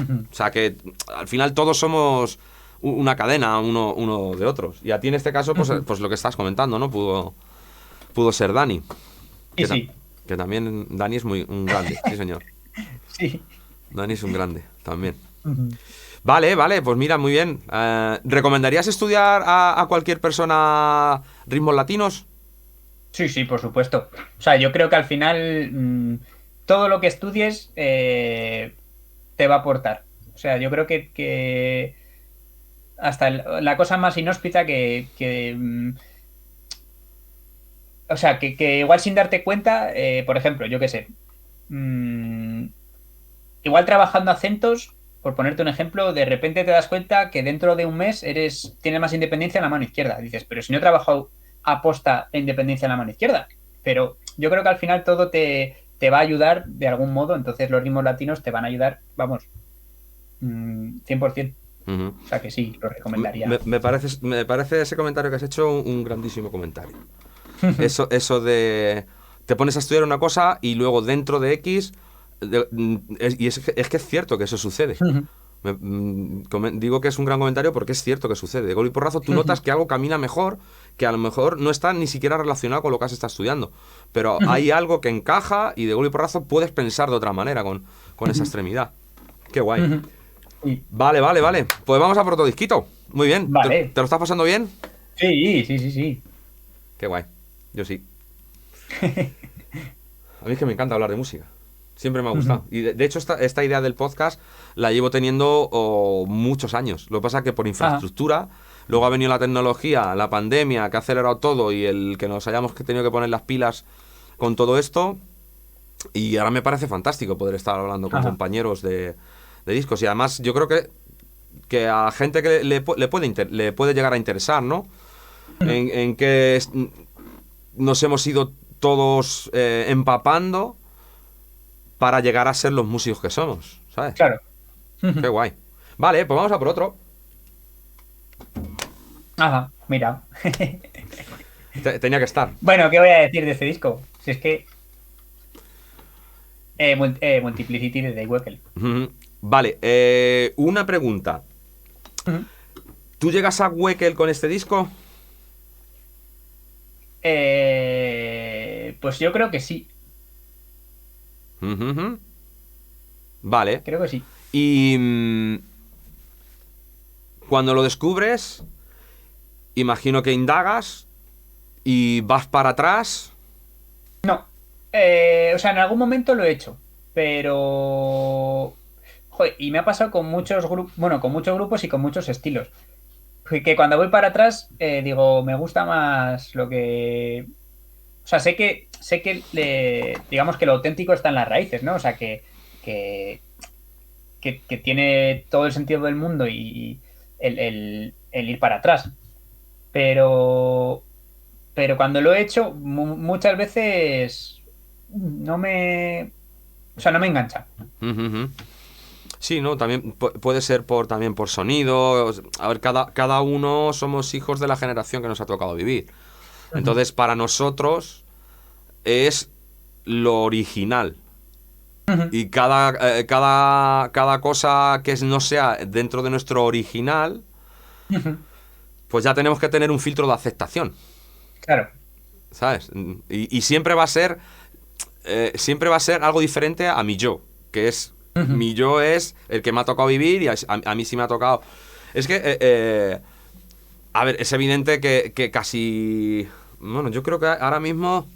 Speaker 3: Ujú.
Speaker 2: O sea que al final todos somos una cadena uno de otros. Y a ti en este caso, pues,
Speaker 3: Ujú.
Speaker 2: pues lo que estás comentando, ¿no? Pudo ser Dani.
Speaker 3: Y
Speaker 2: Que,
Speaker 3: sí,
Speaker 2: que también Dani es un grande, sí señor.
Speaker 3: sí.
Speaker 2: Dani es un grande también.
Speaker 3: Ujú.
Speaker 2: Vale, vale, pues mira, muy bien. ¿Recomendarías estudiar a cualquier persona ritmos latinos?
Speaker 3: Sí, sí, por supuesto. O sea, yo creo que al final todo lo que estudies te va a aportar. O sea, yo creo que hasta la cosa más inhóspita o sea, que igual sin darte cuenta, por ejemplo, yo qué sé, mm, igual trabajando acentos, por ponerte un ejemplo, de repente te das cuenta que dentro de un mes tienes más independencia en la mano izquierda. Dices, pero si no he trabajado aposta la independencia en la mano izquierda. Pero yo creo que al final todo te va a ayudar de algún modo, entonces los ritmos latinos te van a ayudar, vamos, 100%.
Speaker 2: Ujú.
Speaker 3: O sea que sí, lo recomendaría.
Speaker 2: Me parece ese comentario que has hecho un grandísimo comentario. Eso de... Te pones a estudiar una cosa y luego dentro de X... es que es cierto que eso sucede. Digo que es un gran comentario porque es cierto que sucede. De golpe y porrazo tú notas que algo camina mejor, que a lo mejor no está ni siquiera relacionado con lo que has estado estudiando. Pero hay algo que encaja y de golpe y porrazo puedes pensar de otra manera con esa extremidad. Qué guay.
Speaker 3: Sí.
Speaker 2: Vale, vale, vale. Pues vamos a por otro disquito. Muy bien. ¿Te
Speaker 3: Vale.
Speaker 2: lo estás pasando bien?
Speaker 3: Sí, sí, sí, sí.
Speaker 2: Qué guay. Yo sí. A mí es que me encanta hablar de música. Siempre me ha gustado. Y de hecho, esta idea del podcast la llevo teniendo muchos años. Lo que pasa es que por infraestructura, luego ha venido la tecnología, la pandemia, que ha acelerado todo y el que nos hayamos tenido que poner las pilas con todo esto. Y ahora me parece fantástico poder estar hablando con compañeros de discos. Y además, yo creo que a gente que le puede llegar a interesar, ¿no? En que nos hemos ido todos empapando para llegar a ser los músicos que somos, ¿sabes?
Speaker 3: Claro.
Speaker 2: Qué guay. Vale, pues vamos a por otro.
Speaker 3: Ajá, mira.
Speaker 2: Tenía que estar.
Speaker 3: Bueno, ¿qué voy a decir de este disco? Si es que Multiplicity de Dave Weckl.
Speaker 2: Vale, una pregunta. ¿Tú llegas a Weckl con este disco?
Speaker 3: Pues yo creo que sí.
Speaker 2: Vale.
Speaker 3: Creo que sí.
Speaker 2: Y cuando lo descubres, imagino que indagas y vas para atrás.
Speaker 3: No. O sea, en algún momento lo he hecho. Pero. Joder, y me ha pasado con muchos grupos. Bueno, con muchos grupos y con muchos estilos. Que cuando voy para atrás, digo, me gusta más lo que. O sea, sé que digamos que lo auténtico está en las raíces, ¿no? O sea, que, que tiene todo el sentido del mundo y el ir para atrás. Pero, pero cuando lo he hecho, muchas veces no me. O sea, no me engancha.
Speaker 2: Sí, ¿no? También puede ser también por sonido. A ver, cada uno somos hijos de la generación que nos ha tocado vivir. Entonces, para nosotros es lo original. Y cada cosa que no sea dentro de nuestro original, pues ya tenemos que tener un filtro de aceptación.
Speaker 3: Claro.
Speaker 2: ¿Sabes? Y siempre va a ser algo diferente a mi yo, que es mi yo es el que me ha tocado vivir y a mí sí me ha tocado. Es que a ver, es evidente que casi, bueno, yo creo que ahora mismo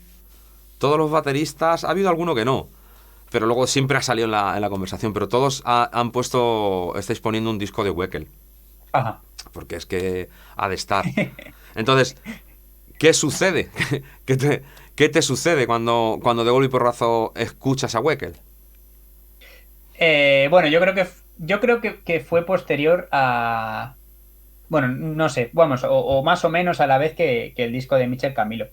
Speaker 2: todos los bateristas, ha habido alguno que no, pero luego siempre ha salido en la conversación, pero todos estáis poniendo un disco de Weckl.
Speaker 3: Ajá.
Speaker 2: Porque es que ha de estar. Entonces, ¿qué sucede? ¿Qué te sucede cuando de golpe y porrazo escuchas a Weckl?
Speaker 3: Bueno, yo creo que fue posterior a. Bueno, no sé, vamos, o más o menos a la vez que el disco de Michel Camilo.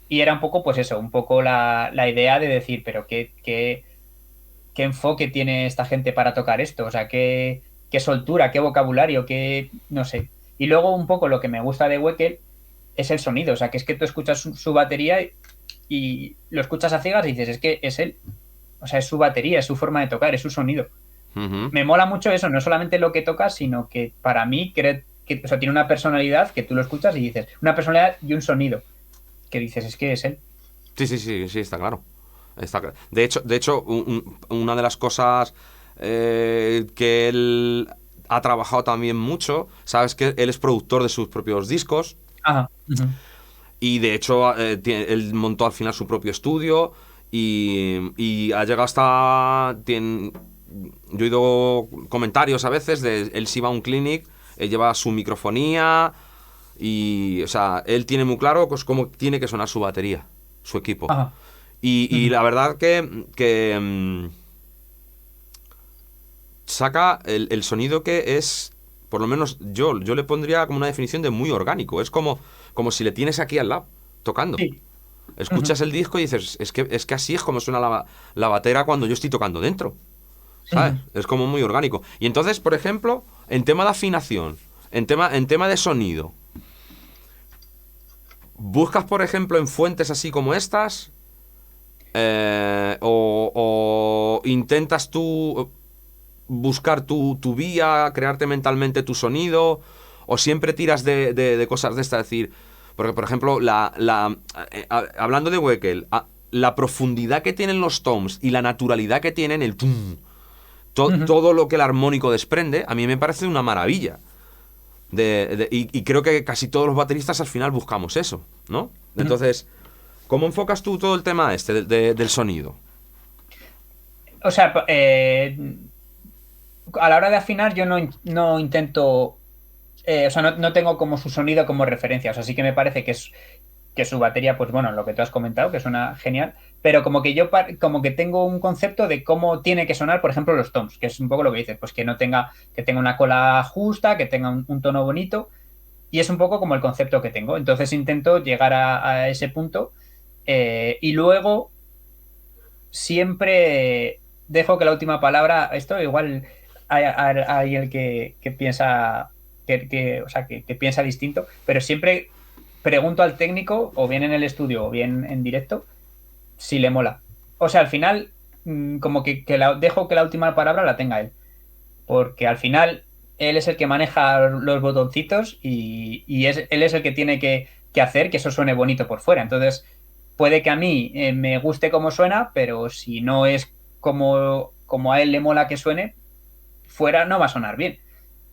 Speaker 3: Y era un poco, pues eso, un poco la idea de decir, pero qué enfoque tiene esta gente para tocar esto, o sea, qué soltura, qué vocabulario, no sé. Y luego un poco lo que me gusta de Weckl es el sonido, o sea, que es que tú escuchas su batería y lo escuchas a ciegas y dices, es que es él, o sea, es su batería, es su forma de tocar, es su sonido. Me mola mucho eso, no solamente lo que tocas, sino que para mí o sea, tiene una personalidad que tú lo escuchas y dices, una personalidad y un sonido, que dices, es que es él.
Speaker 2: Sí, está claro. Está claro. De hecho, una de las cosas que él ha trabajado también mucho, sabes que él es productor de sus propios discos.
Speaker 3: Ajá.
Speaker 2: Y de hecho, él montó al final su propio estudio y ha llegado hasta... yo he oído comentarios a veces de él si va a un clinic, él lleva su microfonía y, o sea, él tiene muy claro pues, cómo tiene que sonar su batería, su equipo.
Speaker 3: Ajá.
Speaker 2: Y la verdad que saca el sonido que es, por lo menos yo le pondría como una definición de muy orgánico. Es como si le tienes aquí al lado, tocando.
Speaker 3: Sí.
Speaker 2: Escuchas el disco y dices, es que así es como suena la batera cuando yo estoy tocando dentro. ¿Sabes? Es como muy orgánico. Y entonces, por ejemplo, en tema de afinación, en tema de sonido, ¿buscas, por ejemplo, en fuentes así como estas? O intentas tú buscar tu vía, crearte mentalmente tu sonido, o siempre tiras de cosas de estas, es decir, porque por ejemplo, hablando de Wekel, la profundidad que tienen los toms y la naturalidad que tienen el tum, todo lo que el armónico desprende, a mí me parece una maravilla. Y creo que casi todos los bateristas al final buscamos eso, ¿no? Entonces, ¿cómo enfocas tú todo el tema del sonido?
Speaker 3: O sea, a la hora de afinar yo no intento, o sea, no tengo como su sonido como referencia, o sea, sí que me parece que su batería, pues bueno, lo que tú has comentado, que suena genial, pero como que yo como que tengo un concepto de cómo tiene que sonar, por ejemplo, los toms, que es un poco lo que dices, pues que tenga una cola justa, que tenga un tono bonito, y es un poco como el concepto que tengo. Entonces intento llegar a ese punto y luego siempre dejo que la última palabra, esto igual hay el que piensa o sea, que piensa distinto, pero siempre pregunto al técnico, o bien en el estudio o bien en directo, si le mola. O sea, al final, como que dejo que la última palabra la tenga él, porque al final él es el que maneja los botoncitos y él es el que tiene que hacer que eso suene bonito por fuera. Entonces, puede que a mí me guste cómo suena, pero si no es como a él le mola que suene, fuera no va a sonar bien.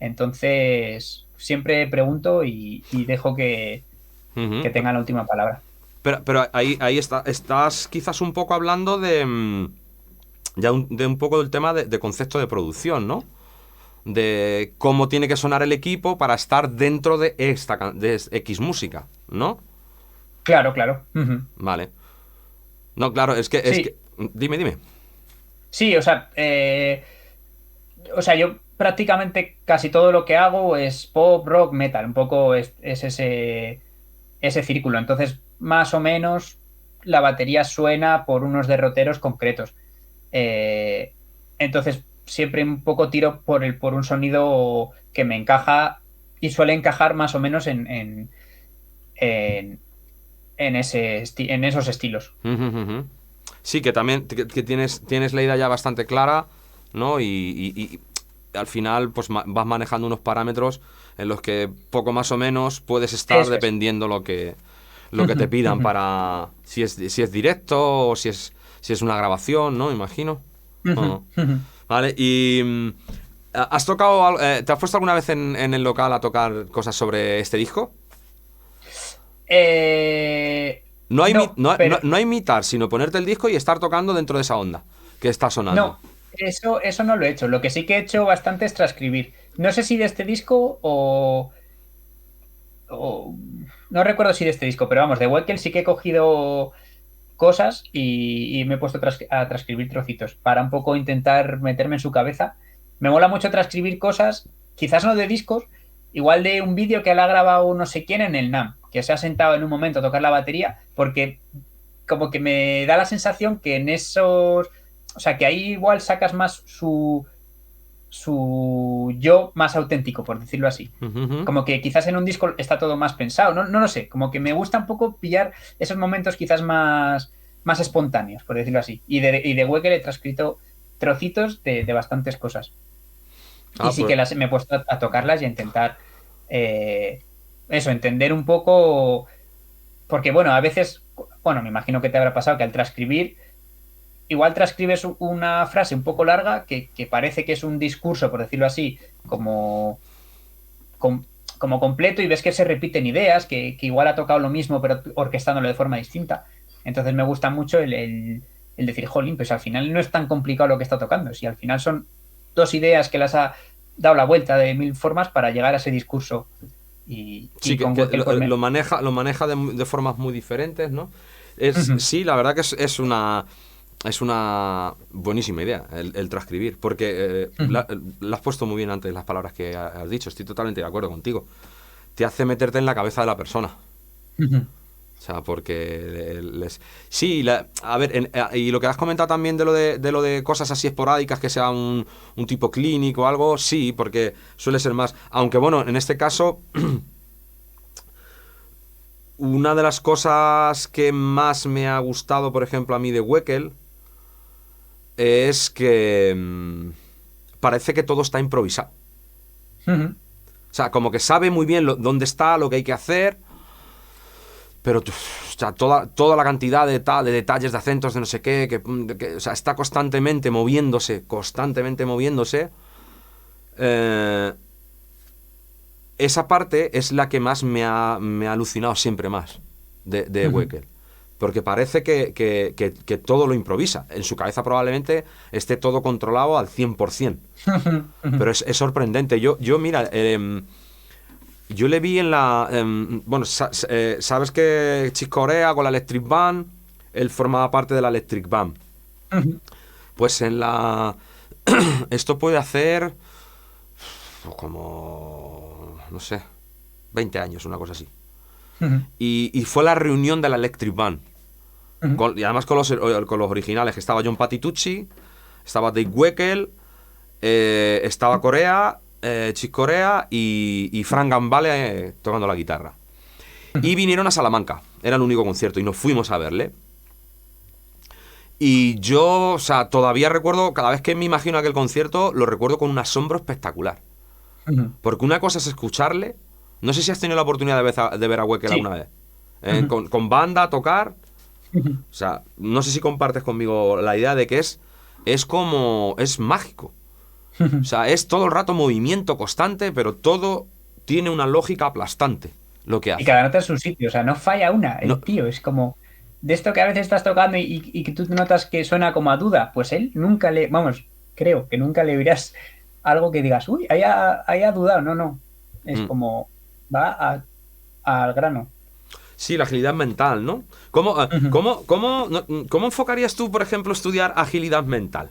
Speaker 3: Entonces, siempre pregunto y dejo que
Speaker 2: Ujú.
Speaker 3: tenga la última palabra.
Speaker 2: Pero ahí estás quizás un poco hablando de un poco del tema de concepto de producción, ¿no? De cómo tiene que sonar el equipo para estar dentro de de X música, ¿no?
Speaker 3: Claro, claro. Ujú.
Speaker 2: Vale. No, claro, es
Speaker 3: Sí,
Speaker 2: que... Dime.
Speaker 3: sí, o sea, yo prácticamente casi todo lo que hago es pop, rock, metal, un poco es ese círculo. Entonces, más o menos, la batería suena por unos derroteros concretos. Eh, entonces, siempre un poco tiro por un sonido que me encaja y suele encajar más o menos en, en esos estilos.
Speaker 2: Ujú, ujú. Sí, que también que tienes la idea ya bastante clara, ¿no? Y al final pues vas manejando unos parámetros en los que poco más o menos puedes estar
Speaker 3: Eso es.
Speaker 2: dependiendo lo que te pidan para si es directo o si es una grabación, ¿no? Imagino.
Speaker 3: Ujú,
Speaker 2: Oh.
Speaker 3: ujú.
Speaker 2: Vale, y ¿has tocado te has puesto alguna vez en el local a tocar cosas sobre este disco?
Speaker 3: No, pero
Speaker 2: No imitar, sino ponerte el disco y estar tocando dentro de esa onda que está sonando.
Speaker 3: no, eso no lo he hecho. Lo que sí que he hecho bastante es transcribir. No sé si de este disco o- no recuerdo si de este disco, pero vamos, de Wekel sí que he cogido cosas y me he puesto a transcribir trocitos para un poco intentar meterme en su cabeza. Me mola mucho transcribir cosas, quizás no de discos, igual de un vídeo que le ha grabado no sé quién en el NAM, que se ha sentado en un momento a tocar la batería, porque como que me da la sensación que en esos, o sea, que ahí igual sacas más su yo más auténtico, por decirlo así.
Speaker 2: Ujú, ujú.
Speaker 3: Como que quizás en un disco está todo más pensado, no lo sé, como que me gusta un poco pillar esos momentos quizás más espontáneos, por decirlo así. Y de Wecker he transcrito trocitos de bastantes cosas.
Speaker 2: Ah,
Speaker 3: Y sí
Speaker 2: pues,
Speaker 3: que me he puesto a tocarlas y a intentar entender un poco, porque bueno, a veces, bueno, me imagino que te habrá pasado que al transcribir, igual transcribes una frase un poco larga que parece que es un discurso, por decirlo así, como, com- como completo, y ves que se repiten ideas, que igual ha tocado lo mismo pero orquestándolo de forma distinta. Entonces me gusta mucho el decir, jolín, pues al final no es tan complicado lo que está tocando, si al final son dos ideas que las ha dado la vuelta de mil formas para llegar a ese discurso.
Speaker 2: sí,
Speaker 3: Y con
Speaker 2: que
Speaker 3: Weckel, pues me...
Speaker 2: lo maneja de formas muy diferentes, ¿no?
Speaker 3: Ujú,
Speaker 2: Sí, la verdad que es una buenísima idea el transcribir, porque
Speaker 3: ujú,
Speaker 2: la has puesto muy bien antes las palabras que has dicho, estoy totalmente de acuerdo contigo. Te hace meterte en la cabeza de la persona.
Speaker 3: ujú,
Speaker 2: O sea, porque sí, a ver, y lo que has comentado también de lo de cosas así esporádicas, que sea un tipo clínico o algo, sí, porque suele ser más. Aunque bueno, en este caso, una de las cosas que más me ha gustado, por ejemplo, a mí de Weckel, es que parece que todo está improvisado.
Speaker 3: ujú.
Speaker 2: O sea, como que sabe muy bien dónde está, lo que hay que hacer, pero o sea, toda la cantidad de detalles, de acentos, de no sé qué, o sea, está constantemente moviéndose. Eh, esa parte es la que más me ha alucinado siempre más de
Speaker 3: Ujú.
Speaker 2: Weckel. Porque parece que todo lo improvisa. En su cabeza probablemente esté todo controlado al 100%. Pero es sorprendente. Mira, yo le vi en la... bueno, sabes que Chick Corea con la Electric Band, él formaba parte de la Electric Band.
Speaker 3: Ujú,
Speaker 2: Pues en la... Esto puede hacer pues, como... no sé, 20 años, una cosa así.
Speaker 3: ujú,
Speaker 2: Y fue la reunión de la Electric Band.
Speaker 3: ujú,
Speaker 2: Y además con los originales, que estaba John Patitucci, estaba Dave Weckel, estaba Corea, Chick Corea y Frank Gambale tocando la guitarra.
Speaker 3: ujú.
Speaker 2: Y vinieron a Salamanca, era el único concierto, y nos fuimos a verle. Y yo, o sea, todavía recuerdo, cada vez que me imagino aquel concierto, lo recuerdo con un asombro espectacular.
Speaker 3: Ujú.
Speaker 2: Porque una cosa es escucharle, no sé si has tenido la oportunidad de ver a Weckel alguna
Speaker 3: Sí.
Speaker 2: vez,
Speaker 3: Ujú,
Speaker 2: con banda, tocar.
Speaker 3: ujú.
Speaker 2: O sea, no sé si compartes conmigo la idea de que es mágico. O
Speaker 3: Ujú.
Speaker 2: sea, es todo el rato movimiento constante, pero todo tiene una lógica aplastante lo que
Speaker 3: Y
Speaker 2: hace.
Speaker 3: cada nota en su sitio, o sea, no falla una,
Speaker 2: No,
Speaker 3: el tío, es como de esto que a veces estás tocando y que tú notas que suena como a duda, pues él nunca le, vamos, creo que nunca le oirás algo que digas, uy, haya dudado, no, no, es
Speaker 2: mm.
Speaker 3: como va al grano.
Speaker 2: Sí, la agilidad mental, ¿no? ¿Cómo,
Speaker 3: Ujú.
Speaker 2: cómo enfocarías tú, por ejemplo, estudiar agilidad mental?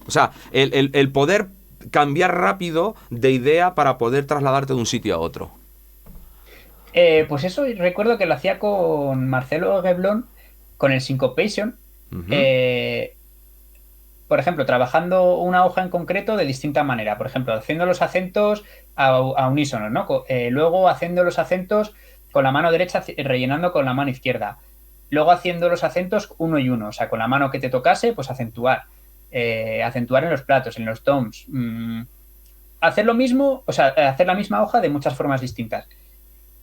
Speaker 2: O sea, el poder cambiar rápido de idea para poder trasladarte de un sitio a otro.
Speaker 3: Pues eso recuerdo que lo hacía con Marcelo Geblón, con el Syncopation.
Speaker 2: Ujú,
Speaker 3: eh, por ejemplo, trabajando una hoja en concreto de distinta manera. Por ejemplo, haciendo los acentos a unísono, ¿no? Luego haciendo los acentos con la mano derecha rellenando con la mano izquierda. Luego haciendo los acentos uno y uno, o sea, con la mano que te tocase, pues acentuar. Acentuar en los platos, en los toms. Hacer lo mismo, o sea, hacer la misma hoja de muchas formas distintas.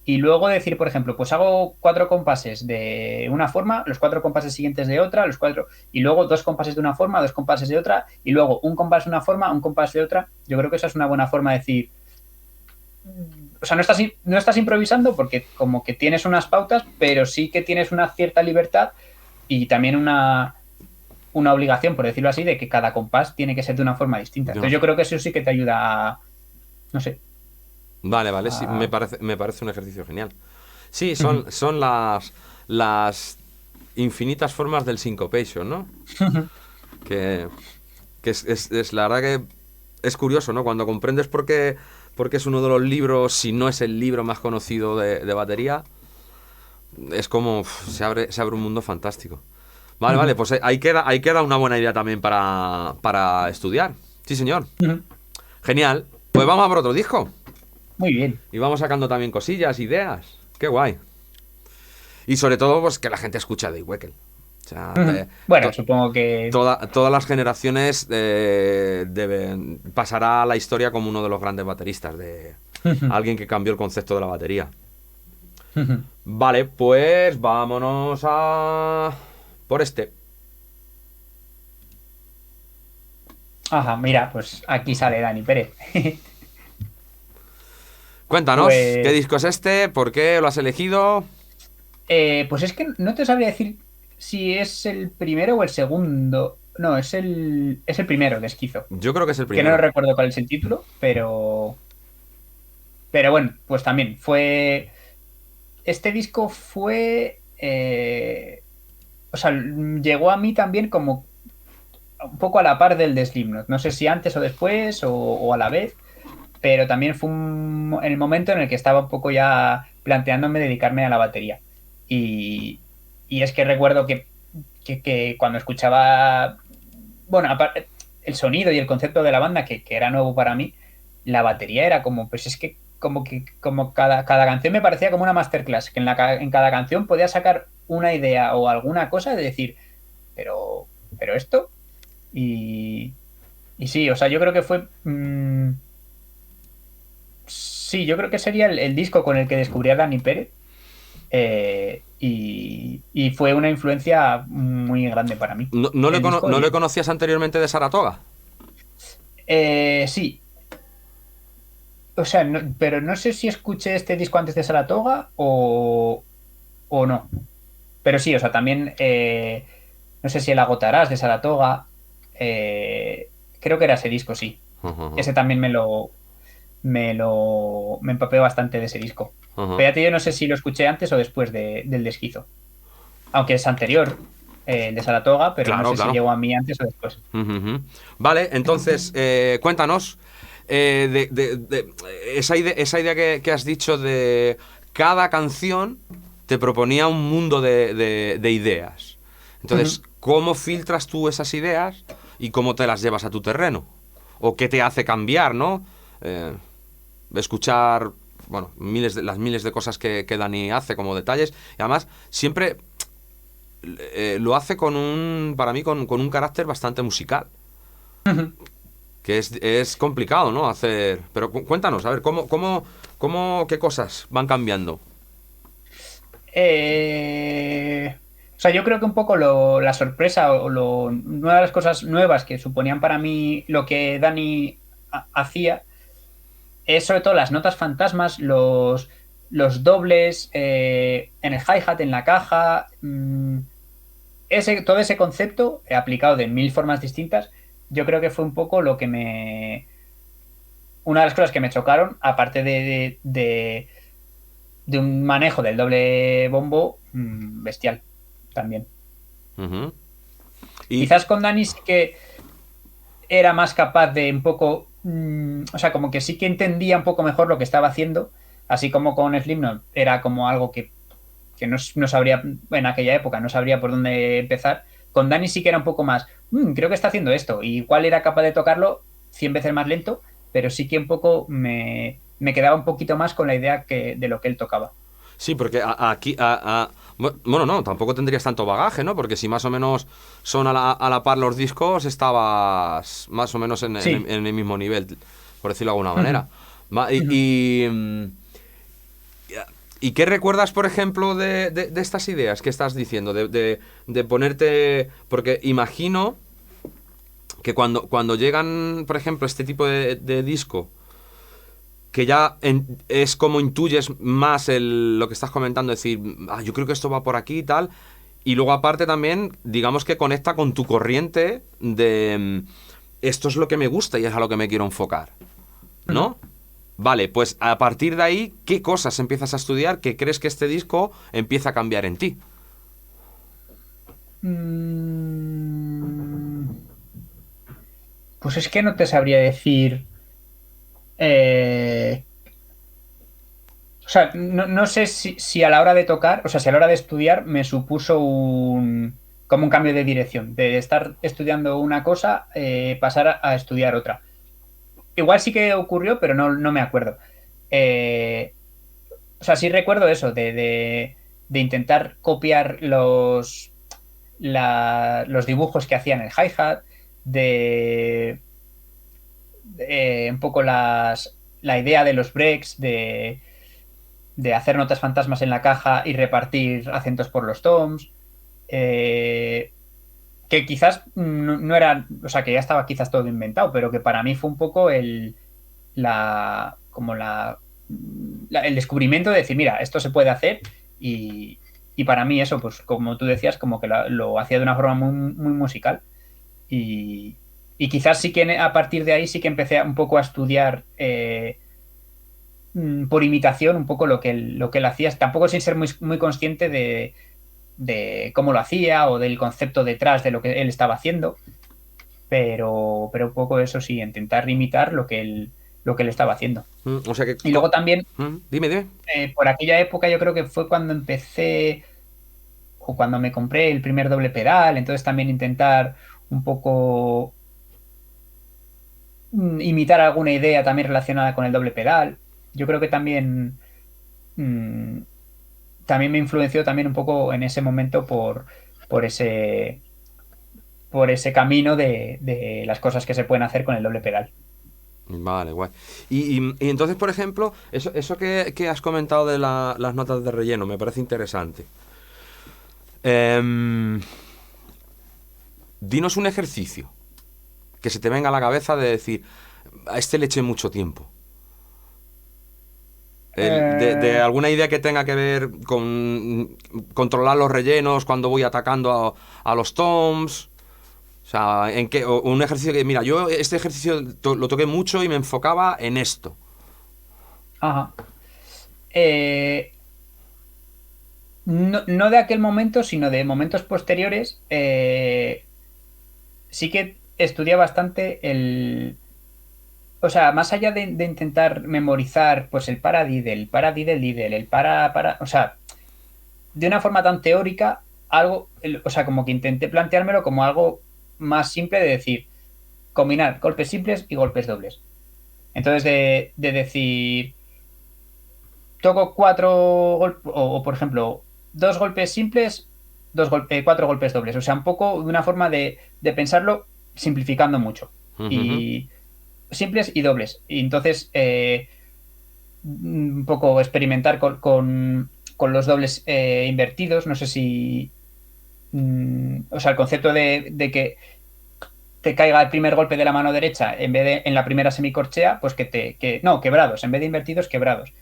Speaker 3: Y luego decir, por ejemplo, pues hago 4 compases de una forma, los 4 compases siguientes de otra, los cuatro, y luego 2 compases de una forma, 2 compases de otra, y luego un compás de una forma, un compás de otra. Yo creo que esa es una buena forma de decir, o sea, no estás improvisando porque como que tienes unas pautas, pero sí que tienes una cierta libertad y también una obligación, por decirlo así, de que cada compás tiene que ser de una forma distinta.
Speaker 2: de una
Speaker 3: Entonces yo
Speaker 2: forma.
Speaker 3: creo que eso sí que te ayuda a, no sé,
Speaker 2: Vale, vale, sí, me
Speaker 3: a...
Speaker 2: parece, me parece un ejercicio genial. Sí, son las infinitas formas del syncopation, ¿no? Que, que es la verdad que es curioso, ¿no? Cuando comprendes por qué es uno de los libros, si no es el libro más conocido de batería, es como se abre un mundo fantástico. Vale, vale, pues ahí queda una buena idea también para estudiar. Sí, señor. Genial. Pues vamos a por otro disco.
Speaker 3: Muy bien.
Speaker 2: Y vamos sacando también cosillas, ideas. Qué guay. Y sobre todo, pues que la gente escuche a Dave Weckel. O sea,
Speaker 3: Bueno, supongo que...
Speaker 2: todas las generaciones pasará a la historia como uno de los grandes bateristas, de alguien que cambió el concepto de la batería. Vale, pues vámonos a por este.
Speaker 3: Ajá, mira, pues aquí sale Dani Pérez.
Speaker 2: Cuéntanos, ¿qué
Speaker 3: Pues,
Speaker 2: disco es este? ¿Por qué lo has elegido?
Speaker 3: pues es que no te sabría decir si es el primero o el segundo. No, es el primero de Esquizo.
Speaker 2: Yo creo que es el
Speaker 3: Que no
Speaker 2: primero.
Speaker 3: recuerdo cuál es el título, pero bueno, pues también fue... Este disco fue... o sea, llegó a mí también como un poco a la par del de Slipknot. No sé si antes o después o a la vez, pero también fue el momento en el que estaba un poco ya planteándome dedicarme a la batería. Y, y es que recuerdo que cuando escuchaba, bueno, aparte, el sonido y el concepto de la banda, que era nuevo para mí, la batería era como, pues es que como cada canción me parecía como una masterclass, que en cada canción podía sacar una idea o alguna cosa de decir, pero esto, y, y sí, o sea, yo creo que fue... sí, yo creo que sería el disco con el que descubrí a Dani Pérez. Y fue una influencia muy grande para mí. El disco
Speaker 2: ¿No
Speaker 3: y
Speaker 2: le conocías anteriormente de Saratoga?
Speaker 3: sí. O sea, pero no sé si escuché este disco antes de Saratoga o no. Pero sí, o sea, también no sé si el Agotarás de Saratoga. Creo que era ese disco, sí.
Speaker 2: Ujú,
Speaker 3: Ese también me empapé bastante de ese disco.
Speaker 2: ujú.
Speaker 3: Pero ya te digo, no sé si lo escuché antes o después del Desquizo. Aunque es anterior, el de Saratoga, pero no
Speaker 2: Claro,
Speaker 3: sé si
Speaker 2: claro.
Speaker 3: llegó a mí antes o después.
Speaker 2: Ujú, ujú. Vale, entonces, cuéntanos esa idea que has dicho de cada canción te proponía un mundo de ideas.
Speaker 3: Ujú.
Speaker 2: Entonces, ¿cómo filtras tú esas ideas y cómo te las llevas a tu terreno? ¿O qué te hace cambiar, no? Eh, escuchar, bueno, las miles de cosas que Dani hace como detalles. Y además, siempre lo hace para mí, con un carácter bastante musical. Que es complicado, ¿no? Hacer. Pero cuéntanos, a ver, ¿qué cosas van cambiando?
Speaker 3: O sea, yo creo que un poco la sorpresa una de las cosas nuevas que suponían para mí lo que Dani hacía es sobre todo las notas fantasmas, los dobles en el hi-hat, en la caja. Todo ese concepto aplicado de mil formas distintas, yo creo que fue un poco lo que una de las cosas que me chocaron, aparte de un manejo del doble bombo bestial también.
Speaker 2: Ujú. Y
Speaker 3: Quizás con Dani sí que era más capaz de un poco, o sea, como que sí que entendía un poco mejor lo que estaba haciendo, así como con Slipknot era como algo que no sabría, en aquella época no sabría por dónde empezar. Con Dani sí que era un poco más, creo que está haciendo esto, y igual era capaz de tocarlo 100 veces más lento, pero sí que un poco me quedaba un poquito más con la idea de lo que él tocaba.
Speaker 2: sí, porque aquí. Bueno, no, tampoco tendrías tanto bagaje, ¿no? Porque si más o menos son a la par los discos, estabas más o menos
Speaker 3: Sí.
Speaker 2: en el mismo nivel, por decirlo de alguna
Speaker 3: Ujú,
Speaker 2: manera. Va,
Speaker 3: ujú.
Speaker 2: ¿Y qué recuerdas, por ejemplo, de estas ideas que estás diciendo? De ponerte. Porque imagino que cuando llegan, por ejemplo, este tipo de disco, que ya es como intuyes más lo que estás comentando, decir, yo creo que esto va por aquí y tal. Y luego aparte también, digamos que conecta con tu corriente de esto es lo que me gusta y es a lo que me quiero enfocar,
Speaker 3: Ujú.
Speaker 2: ¿no? Vale, pues a partir de ahí, ¿qué cosas empiezas a estudiar que crees que este disco empieza a cambiar en ti?
Speaker 3: Mm, Pues es que no te sabría decir. eh, o sea, no sé si a la hora de tocar, o sea, si a la hora de estudiar me supuso como un cambio de dirección, de estar estudiando una cosa, pasar a estudiar otra. Igual sí que ocurrió, pero no me acuerdo. Eh, o sea, sí recuerdo eso, de intentar copiar los dibujos que hacían el hi-hat, de un poco la idea de los breaks, de hacer notas fantasmas en la caja y repartir acentos por los toms, que quizás no era, o sea, que ya estaba quizás todo inventado, pero que para mí fue un poco el descubrimiento de decir, mira, esto se puede hacer y para mí eso, pues como tú decías, como que lo hacía de una forma muy, muy musical y quizás sí que a partir de ahí sí que empecé un poco a estudiar por imitación un poco lo que él hacía, tampoco sin ser muy, muy consciente de cómo lo hacía o del concepto detrás de lo que él estaba haciendo, pero un poco eso sí, intentar imitar lo que él estaba haciendo.
Speaker 2: O sea que...
Speaker 3: Y luego también,
Speaker 2: Dime.
Speaker 3: por aquella época yo creo que fue cuando empecé o cuando me compré el primer doble pedal, entonces también intentar un poco imitar alguna idea también relacionada con el doble pedal. Yo creo que también me influenció también un poco en ese momento por ese camino de las cosas que se pueden hacer con el doble pedal.
Speaker 2: Vale, guay. Y entonces, por ejemplo, eso que has comentado de las notas de relleno me parece interesante. Dinos un ejercicio que se te venga a la cabeza de decir, a este le eché mucho tiempo. De alguna idea que tenga que ver con controlar los rellenos cuando voy atacando a los toms. O sea, un ejercicio que, mira, yo este ejercicio lo toqué mucho y me enfocaba en esto.
Speaker 3: Ajá. No de aquel momento, sino de momentos posteriores, sí que estudié bastante o sea, más allá de intentar memorizar pues el paradiddle, el o sea, de una forma tan teórica, o sea, como que intenté planteármelo como algo más simple de decir, combinar golpes simples y golpes dobles. Entonces, de decir, toco 4 golpes, o por ejemplo, 2 golpes simples, 4 golpes dobles. O sea, un poco de una forma de pensarlo simplificando mucho. Y simples y dobles. Y entonces, un poco experimentar con los dobles invertidos. No sé si... o sea, el concepto de que te caiga el primer golpe de la mano derecha en vez de en la primera semicorchea, pues no, quebrados, en vez de invertidos, quebrados.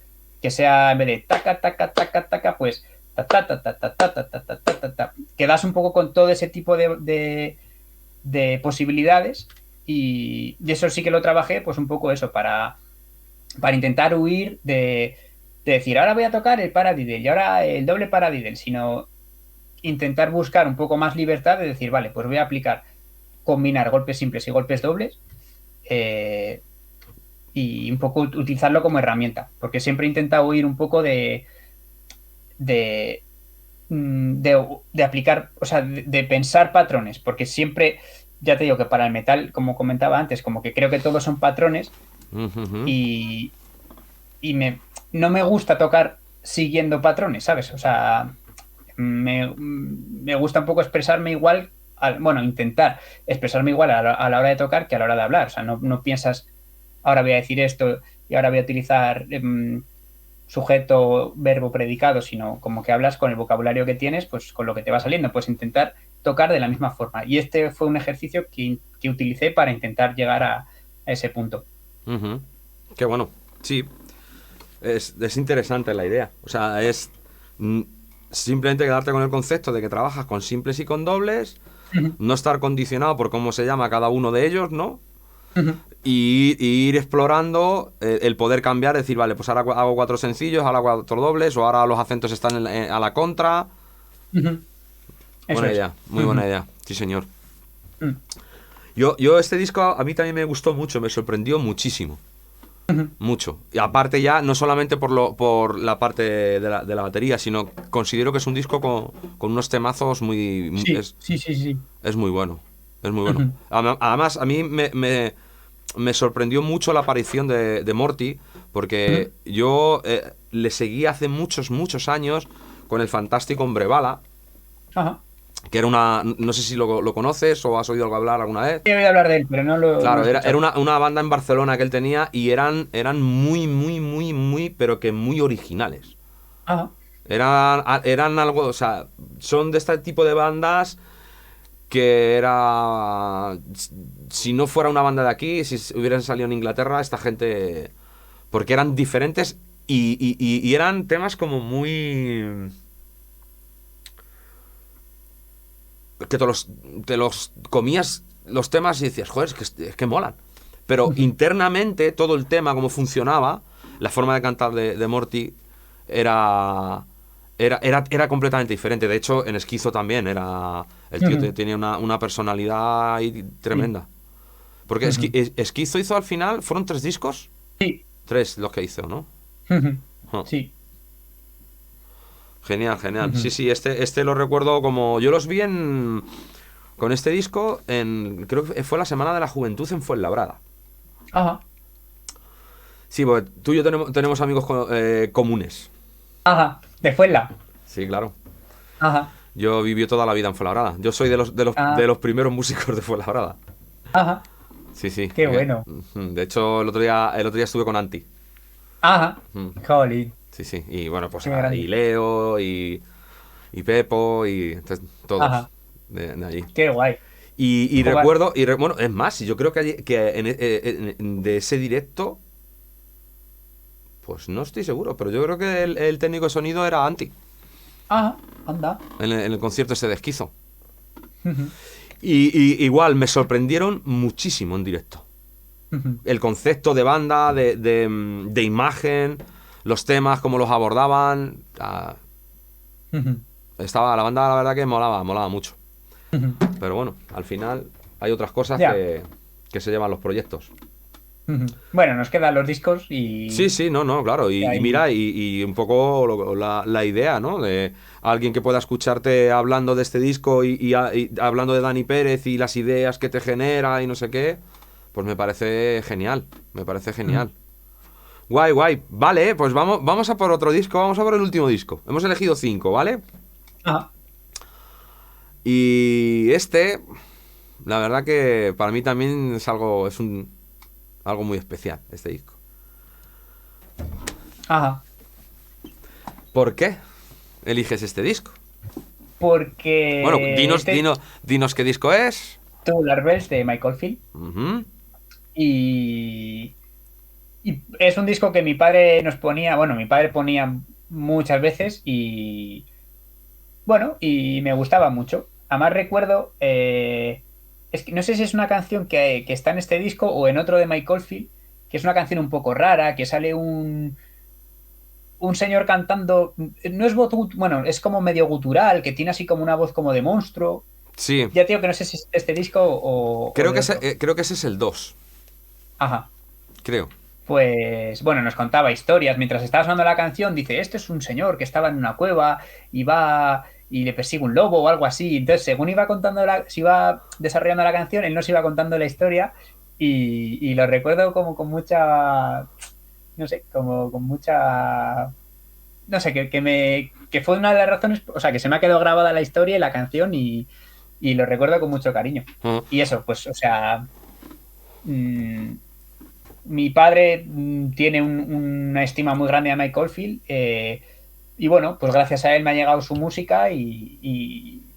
Speaker 3: Que sea en vez de taca, taca, taca, taca, pues ta ta ta ta ta ta ta ta ta ta ta. Quedas un poco con todo ese tipo de posibilidades y eso sí que lo trabajé, pues un poco eso, para intentar huir de decir, ahora voy a tocar el paradiddle y ahora el doble paradiddle, sino intentar buscar un poco más libertad de decir, vale, pues voy a combinar golpes simples y golpes dobles y un poco utilizarlo como herramienta, porque siempre he intentado huir un poco de aplicar, o sea, de pensar patrones, porque siempre, ya te digo que para el metal, como comentaba antes, como que creo que todos son patrones y no me gusta tocar siguiendo patrones, ¿sabes? O sea, me gusta un poco expresarme igual, bueno, intentar expresarme igual a la hora de tocar que a la hora de hablar. O sea, no piensas, ahora voy a decir esto y ahora voy a utilizar sujeto, verbo, predicado, sino como que hablas con el vocabulario que tienes, pues con lo que te va saliendo, pues intentar tocar de la misma forma. Y este fue un ejercicio que utilicé para intentar llegar a ese punto.
Speaker 2: Qué bueno, sí. Es interesante la idea. O sea, es simplemente quedarte con el concepto de que trabajas con simples y con dobles, no estar condicionado por cómo se llama cada uno de ellos, ¿no? Y ir explorando el poder cambiar, decir, vale, pues ahora hago 4 sencillos, ahora 4 dobles, o ahora los acentos están a la contra. Buena idea, muy buena idea, sí señor. Yo este disco a mí también me gustó mucho, me sorprendió muchísimo. Mucho. Y aparte ya, no solamente por la parte de la batería, sino considero que es un disco con unos temazos muy...
Speaker 3: Sí.
Speaker 2: Es muy bueno. Es muy bueno. Además, a mí me sorprendió mucho la aparición de Morty, porque yo le seguí hace muchos años con el fantástico Hombre Bala. que era una... No sé si lo conoces o has oído algo hablar alguna vez.
Speaker 3: He oído hablar de él, pero no lo...
Speaker 2: Claro,
Speaker 3: no lo he
Speaker 2: era
Speaker 3: escuchado.
Speaker 2: una banda en Barcelona que él tenía y eran muy, pero que muy originales.
Speaker 3: Ajá.
Speaker 2: Eran algo, o sea, son de este tipo de bandas que era... Si no fuera una banda de aquí, si hubieran salido en Inglaterra, esta gente... Porque eran diferentes y eran temas como muy... Que te los comías los temas y decías, joder, es que molan. Pero internamente todo el tema, cómo funcionaba, la forma de cantar de Morty era, era completamente diferente. De hecho, en Esquizo también era... El tío tenía una personalidad ahí tremenda. Porque Esquizo hizo al final, ¿fueron 3 discos?
Speaker 3: Sí.
Speaker 2: 3 los que hizo, ¿no? Oh.
Speaker 3: Sí.
Speaker 2: Genial, genial. Sí, este lo recuerdo como... Yo los vi con este disco creo que fue la Semana de la Juventud en Fuenlabrada.
Speaker 3: Ajá.
Speaker 2: Sí, porque tú y yo tenemos amigos comunes.
Speaker 3: Ajá. De Fuenla.
Speaker 2: Sí, claro.
Speaker 3: Ajá.
Speaker 2: Yo viví toda la vida en Fuenlabrada. Yo soy de los primeros músicos de Fuenlabrada.
Speaker 3: Ajá.
Speaker 2: Sí, sí.
Speaker 3: Qué bueno.
Speaker 2: De hecho, el otro día estuve con Anti.
Speaker 3: Ajá. Jolín.
Speaker 2: Sí, sí. Y bueno, pues
Speaker 3: Qué grande.
Speaker 2: y Leo y Pepo y todos
Speaker 3: Ajá.
Speaker 2: de allí.
Speaker 3: Qué guay.
Speaker 2: Y
Speaker 3: Joder.
Speaker 2: recuerdo, bueno, es más, yo creo de ese directo, pues no estoy seguro, pero yo creo que el técnico de sonido era Anti,
Speaker 3: Ajá. Anda.
Speaker 2: en el concierto ese de Esquizo. Y igual, me sorprendieron muchísimo en directo. El concepto de banda, de imagen, los temas, cómo los abordaban. La banda, la verdad que molaba mucho. Pero bueno, al final hay otras cosas
Speaker 3: Ya.
Speaker 2: que se llevan los proyectos.
Speaker 3: Bueno, nos quedan los discos y...
Speaker 2: Sí, no, claro. Y
Speaker 3: ahí.
Speaker 2: mira, y un poco la idea, ¿no? De alguien que pueda escucharte hablando de este disco y hablando de Dani Pérez y las ideas que te genera y no sé qué, pues me parece genial. Me parece genial. Guay. Vale, pues vamos a por otro disco, vamos a por el último disco. Hemos elegido 5, ¿vale?
Speaker 3: Ajá.
Speaker 2: Y la verdad que para mí también es algo muy especial, este disco.
Speaker 3: Ajá.
Speaker 2: ¿Por qué eliges este disco?
Speaker 3: Porque...
Speaker 2: Bueno, dinos qué disco es.
Speaker 3: Tubular Bells de Michael Field.
Speaker 2: Ujú.
Speaker 3: Y es un disco que mi padre nos ponía, bueno, mi padre ponía muchas veces y bueno, y me gustaba mucho. Además recuerdo, es que no sé si es una canción que está en este disco o en otro de Michael Field, que es una canción un poco rara, que sale un señor cantando, no es bueno, es como medio gutural, que tiene así como una voz como de monstruo.
Speaker 2: Sí,
Speaker 3: Ya te digo que no sé si es de este disco o
Speaker 2: creo
Speaker 3: de
Speaker 2: que
Speaker 3: otro.
Speaker 2: creo que ese es el 2.
Speaker 3: Ajá.
Speaker 2: Creo.
Speaker 3: Pues bueno, nos contaba historias. Mientras estaba sonando la canción, dice, este es un señor que estaba en una cueva y va y le persigue un lobo o algo así. Entonces, según iba contando se iba desarrollando la canción, él nos iba contando la historia y lo recuerdo como con mucha, no sé, como con mucha, no sé, que fue una de las razones, o sea, que se me ha quedado grabada la historia y la canción y lo recuerdo con mucho cariño.
Speaker 2: Ujú.
Speaker 3: Y eso, pues, o sea... mi padre tiene una estima muy grande a Michael Field y bueno, pues gracias a él me ha llegado su música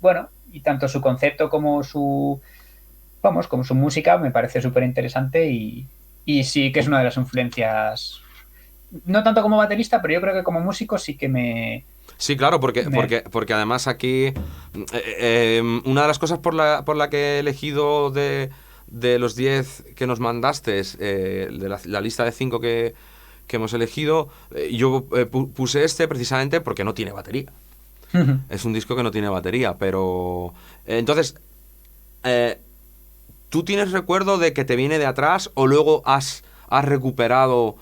Speaker 3: bueno, y tanto su concepto como como su música me parece súper interesante y sí que es una de las influencias, no tanto como baterista, pero yo creo que como músico sí que
Speaker 2: Sí, claro, porque además aquí una de las cosas por la que he elegido de los 10 que nos mandaste, de la lista de 5 que hemos elegido, yo puse precisamente porque no tiene batería. Es un disco que no tiene batería, pero... entonces, ¿tú tienes recuerdo de que te viene de atrás o luego has recuperado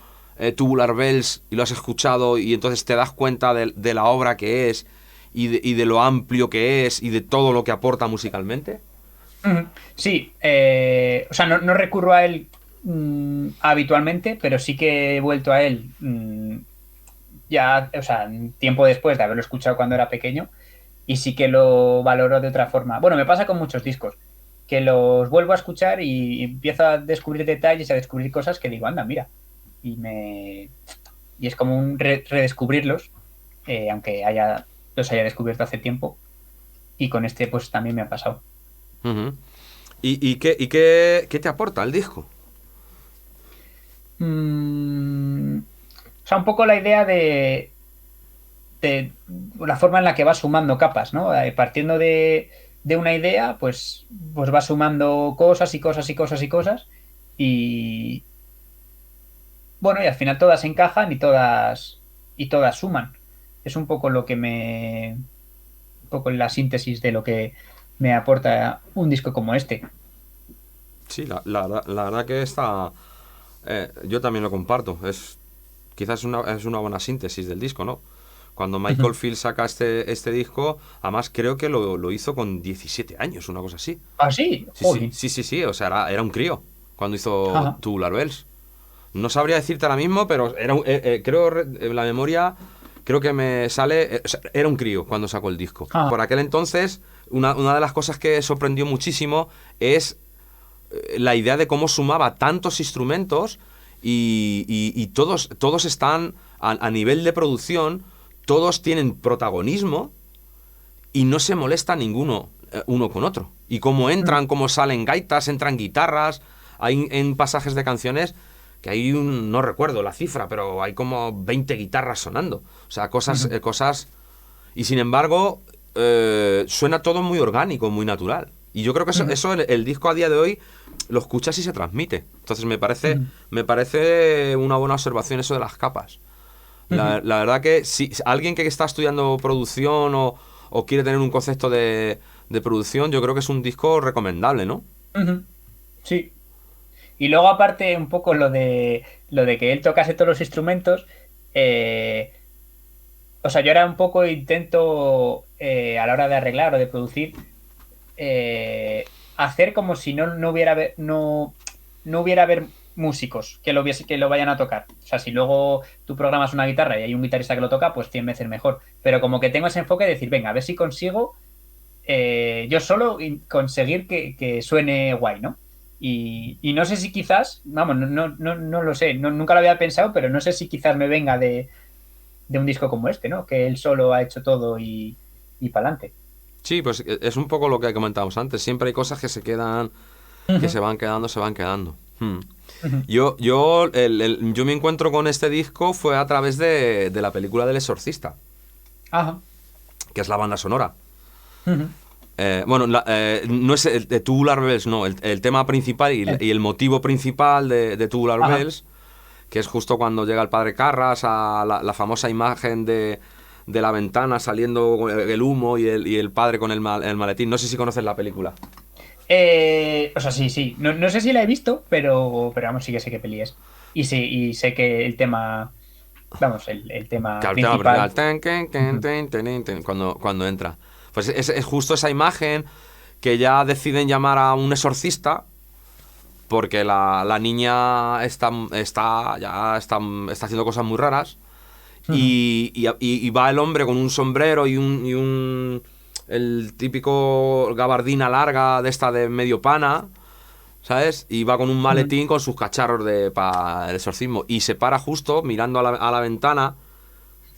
Speaker 2: Tubular Bells y lo has escuchado y entonces te das cuenta de la obra que es y de lo amplio que es y de todo lo que aporta musicalmente?
Speaker 3: Sí, o sea, no recurro a él habitualmente, pero sí que he vuelto a él ya, o sea, tiempo después de haberlo escuchado cuando era pequeño y sí que lo valoro de otra forma. Bueno, me pasa con muchos discos, que los vuelvo a escuchar y empiezo a descubrir detalles, a descubrir cosas que digo, anda, mira, y es como un redescubrirlos, aunque los haya descubierto hace tiempo, y con este pues también me ha pasado.
Speaker 2: Ujú. ¿Y qué te aporta el disco?
Speaker 3: O sea, un poco la idea de la forma en la que va sumando capas, ¿no? Partiendo de una idea, pues va sumando cosas y cosas y cosas y cosas. Y bueno, y al final todas encajan y todas suman. Es un poco un poco la síntesis de lo que me aporta un disco como este.
Speaker 2: Sí, la verdad que está... yo también lo comparto. Quizás es una buena síntesis del disco, ¿no? Cuando Michael Field saca este disco, además creo que lo hizo con 17 años, una cosa así.
Speaker 3: Ah, sí,
Speaker 2: Sí, sí,
Speaker 3: joder.
Speaker 2: sí, sí, sí, o sea, era un crío cuando hizo
Speaker 3: Ajá.
Speaker 2: Tubular Bells. No sabría decirte ahora mismo, pero creo, en la memoria, creo que me sale, o sea, era un crío cuando sacó el disco.
Speaker 3: Ajá.
Speaker 2: Por aquel entonces, una de las cosas que sorprendió muchísimo es la idea de cómo sumaba tantos instrumentos y todos están a nivel de producción, todos tienen protagonismo y no se molesta ninguno uno con otro. Y cómo entran, cómo salen gaitas, entran guitarras, hay en pasajes de canciones que hay no recuerdo la cifra, pero hay como 20 guitarras sonando. O sea, cosas... Y sin embargo, suena todo muy orgánico, muy natural. Y yo creo que eso el disco a día de hoy lo escuchas y se transmite. Entonces me parece una buena observación eso de las capas. La verdad que si alguien que está estudiando producción o quiere tener un concepto de producción, yo creo que es un disco recomendable, ¿no?
Speaker 3: Ujú. Sí. Y luego aparte un poco lo de que él tocase todos los instrumentos, eh, o sea, yo ahora un poco intento a la hora de arreglar o de producir hacer como si no hubiera no hubiera haber músicos que lo vayan a tocar. O sea, si luego tú programas una guitarra y hay un guitarrista que lo toca, pues 100 veces mejor. Pero como que tengo ese enfoque de decir, venga, a ver si consigo yo solo conseguir que suene guay, ¿no? Y no sé si quizás, vamos, no lo sé, nunca lo había pensado, pero no sé si quizás me venga de un disco como este, ¿no? Que él solo ha hecho todo y para adelante.
Speaker 2: Sí, pues es un poco lo que comentábamos antes. Siempre hay cosas que se quedan, que se van quedando, se van quedando. Yo me encuentro con este disco fue a través de la película del Exorcista,
Speaker 3: Ajá.
Speaker 2: que es la banda sonora.
Speaker 3: Ujú.
Speaker 2: Bueno, no es el de Tubular Bells, no, el tema principal y el motivo principal de Tubular
Speaker 3: Ajá.
Speaker 2: Bells, que es justo cuando llega el padre Carras a la famosa imagen de la ventana saliendo el humo y el padre con el maletín. No sé si conoces la película.
Speaker 3: O sea, sí, sí. No sé si la he visto, pero vamos, sí que sé qué peli es. Y sí, y sé que el tema, vamos, el tema
Speaker 2: Claro, el tema
Speaker 3: principal.
Speaker 2: principal. Cuando entra. Pues es justo esa imagen que ya deciden llamar a un exorcista porque la niña está haciendo cosas muy raras y va el hombre con un sombrero el típico gabardina larga de esta de medio pana, ¿sabes? Y va con un maletín con sus cacharros para el exorcismo y se para justo mirando a la ventana,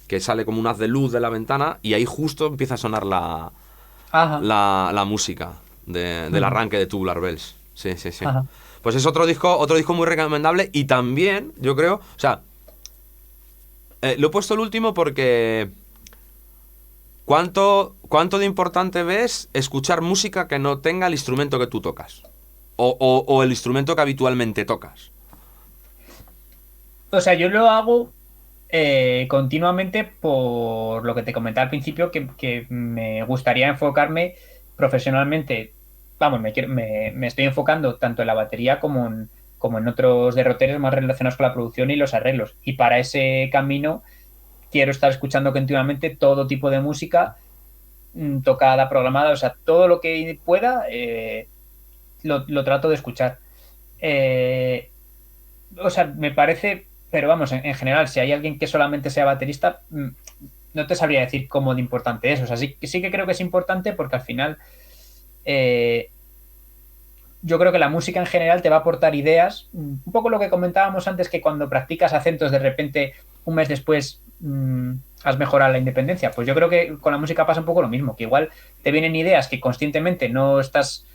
Speaker 2: que sale como un haz de luz de la ventana y ahí justo empieza a sonar la,
Speaker 3: Ajá.
Speaker 2: la música del arranque de Tubular Bells. Sí, sí, sí.
Speaker 3: Ajá.
Speaker 2: Pues es otro disco muy recomendable y también, yo creo, o sea, lo he puesto el último porque ¿cuánto de importante ves escuchar música que no tenga el instrumento que tú tocas? O el instrumento que habitualmente tocas.
Speaker 3: O sea, yo lo hago continuamente por lo que te comentaba al principio, que me gustaría enfocarme profesionalmente. Vamos, me estoy enfocando tanto en la batería como en otros derroteros más relacionados con la producción y los arreglos. Y para ese camino quiero estar escuchando continuamente todo tipo de música tocada, programada, o sea, todo lo que pueda lo trato de escuchar. Eh, o sea, me parece, pero vamos, en general, si hay alguien que solamente sea baterista, no te sabría decir cómo de importante es. O sea, sí que creo que es importante porque al final yo creo que la música en general te va a aportar ideas. Un poco lo que comentábamos antes, que cuando practicas acentos de repente un mes después has mejorado la independencia. Pues yo creo que con la música pasa un poco lo mismo, que igual te vienen ideas que conscientemente no estás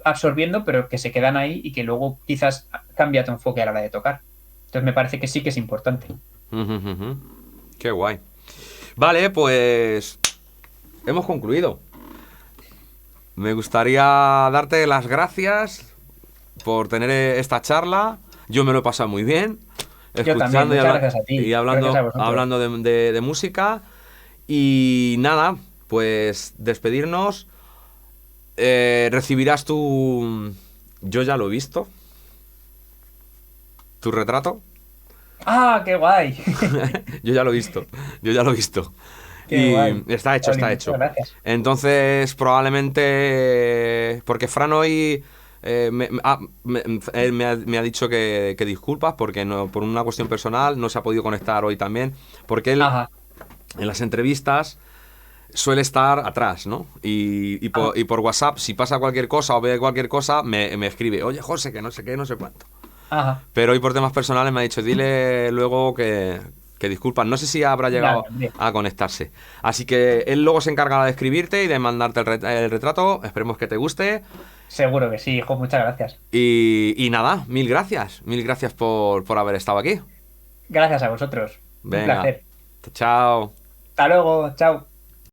Speaker 3: absorbiendo, pero que se quedan ahí y que luego quizás cambia tu enfoque a la hora de tocar. Entonces me parece que sí que es importante.
Speaker 2: Qué guay. Vale, pues hemos concluido. Me gustaría darte las gracias por tener esta charla. Yo me lo he pasado muy bien.
Speaker 3: Yo también, muchas gracias a ti.
Speaker 2: Y
Speaker 3: Gracias a vosotros.
Speaker 2: hablando de música. Y nada, pues despedirnos. Recibirás tu... Yo ya lo he visto. Tu retrato.
Speaker 3: ¡Ah, qué guay!
Speaker 2: Yo ya lo he visto. Yo ya lo he visto.
Speaker 3: Qué
Speaker 2: Y
Speaker 3: guay.
Speaker 2: está hecho,
Speaker 3: Oli,
Speaker 2: está
Speaker 3: muchas
Speaker 2: hecho.
Speaker 3: gracias.
Speaker 2: Entonces, probablemente... Porque Fran hoy me ha dicho que disculpas porque no, por una cuestión personal no se ha podido conectar hoy también. Porque él
Speaker 3: Ajá.
Speaker 2: en las entrevistas suele estar atrás, ¿no? Y por WhatsApp, si pasa cualquier cosa o ve cualquier cosa, me escribe, oye, José, que no sé qué, no sé cuánto.
Speaker 3: Ajá.
Speaker 2: Pero hoy por temas personales me ha dicho, dile luego que disculpas. No sé si habrá llegado
Speaker 3: Nada, hombre.
Speaker 2: a conectarse. Así que él luego se encargará de escribirte y de mandarte el retrato. Esperemos que te guste.
Speaker 3: Seguro que sí, hijo, muchas gracias.
Speaker 2: Y nada, mil gracias. Mil gracias por haber estado aquí.
Speaker 3: Gracias a vosotros. Un
Speaker 2: Venga.
Speaker 3: placer.
Speaker 2: Chao.
Speaker 3: Hasta luego, chao.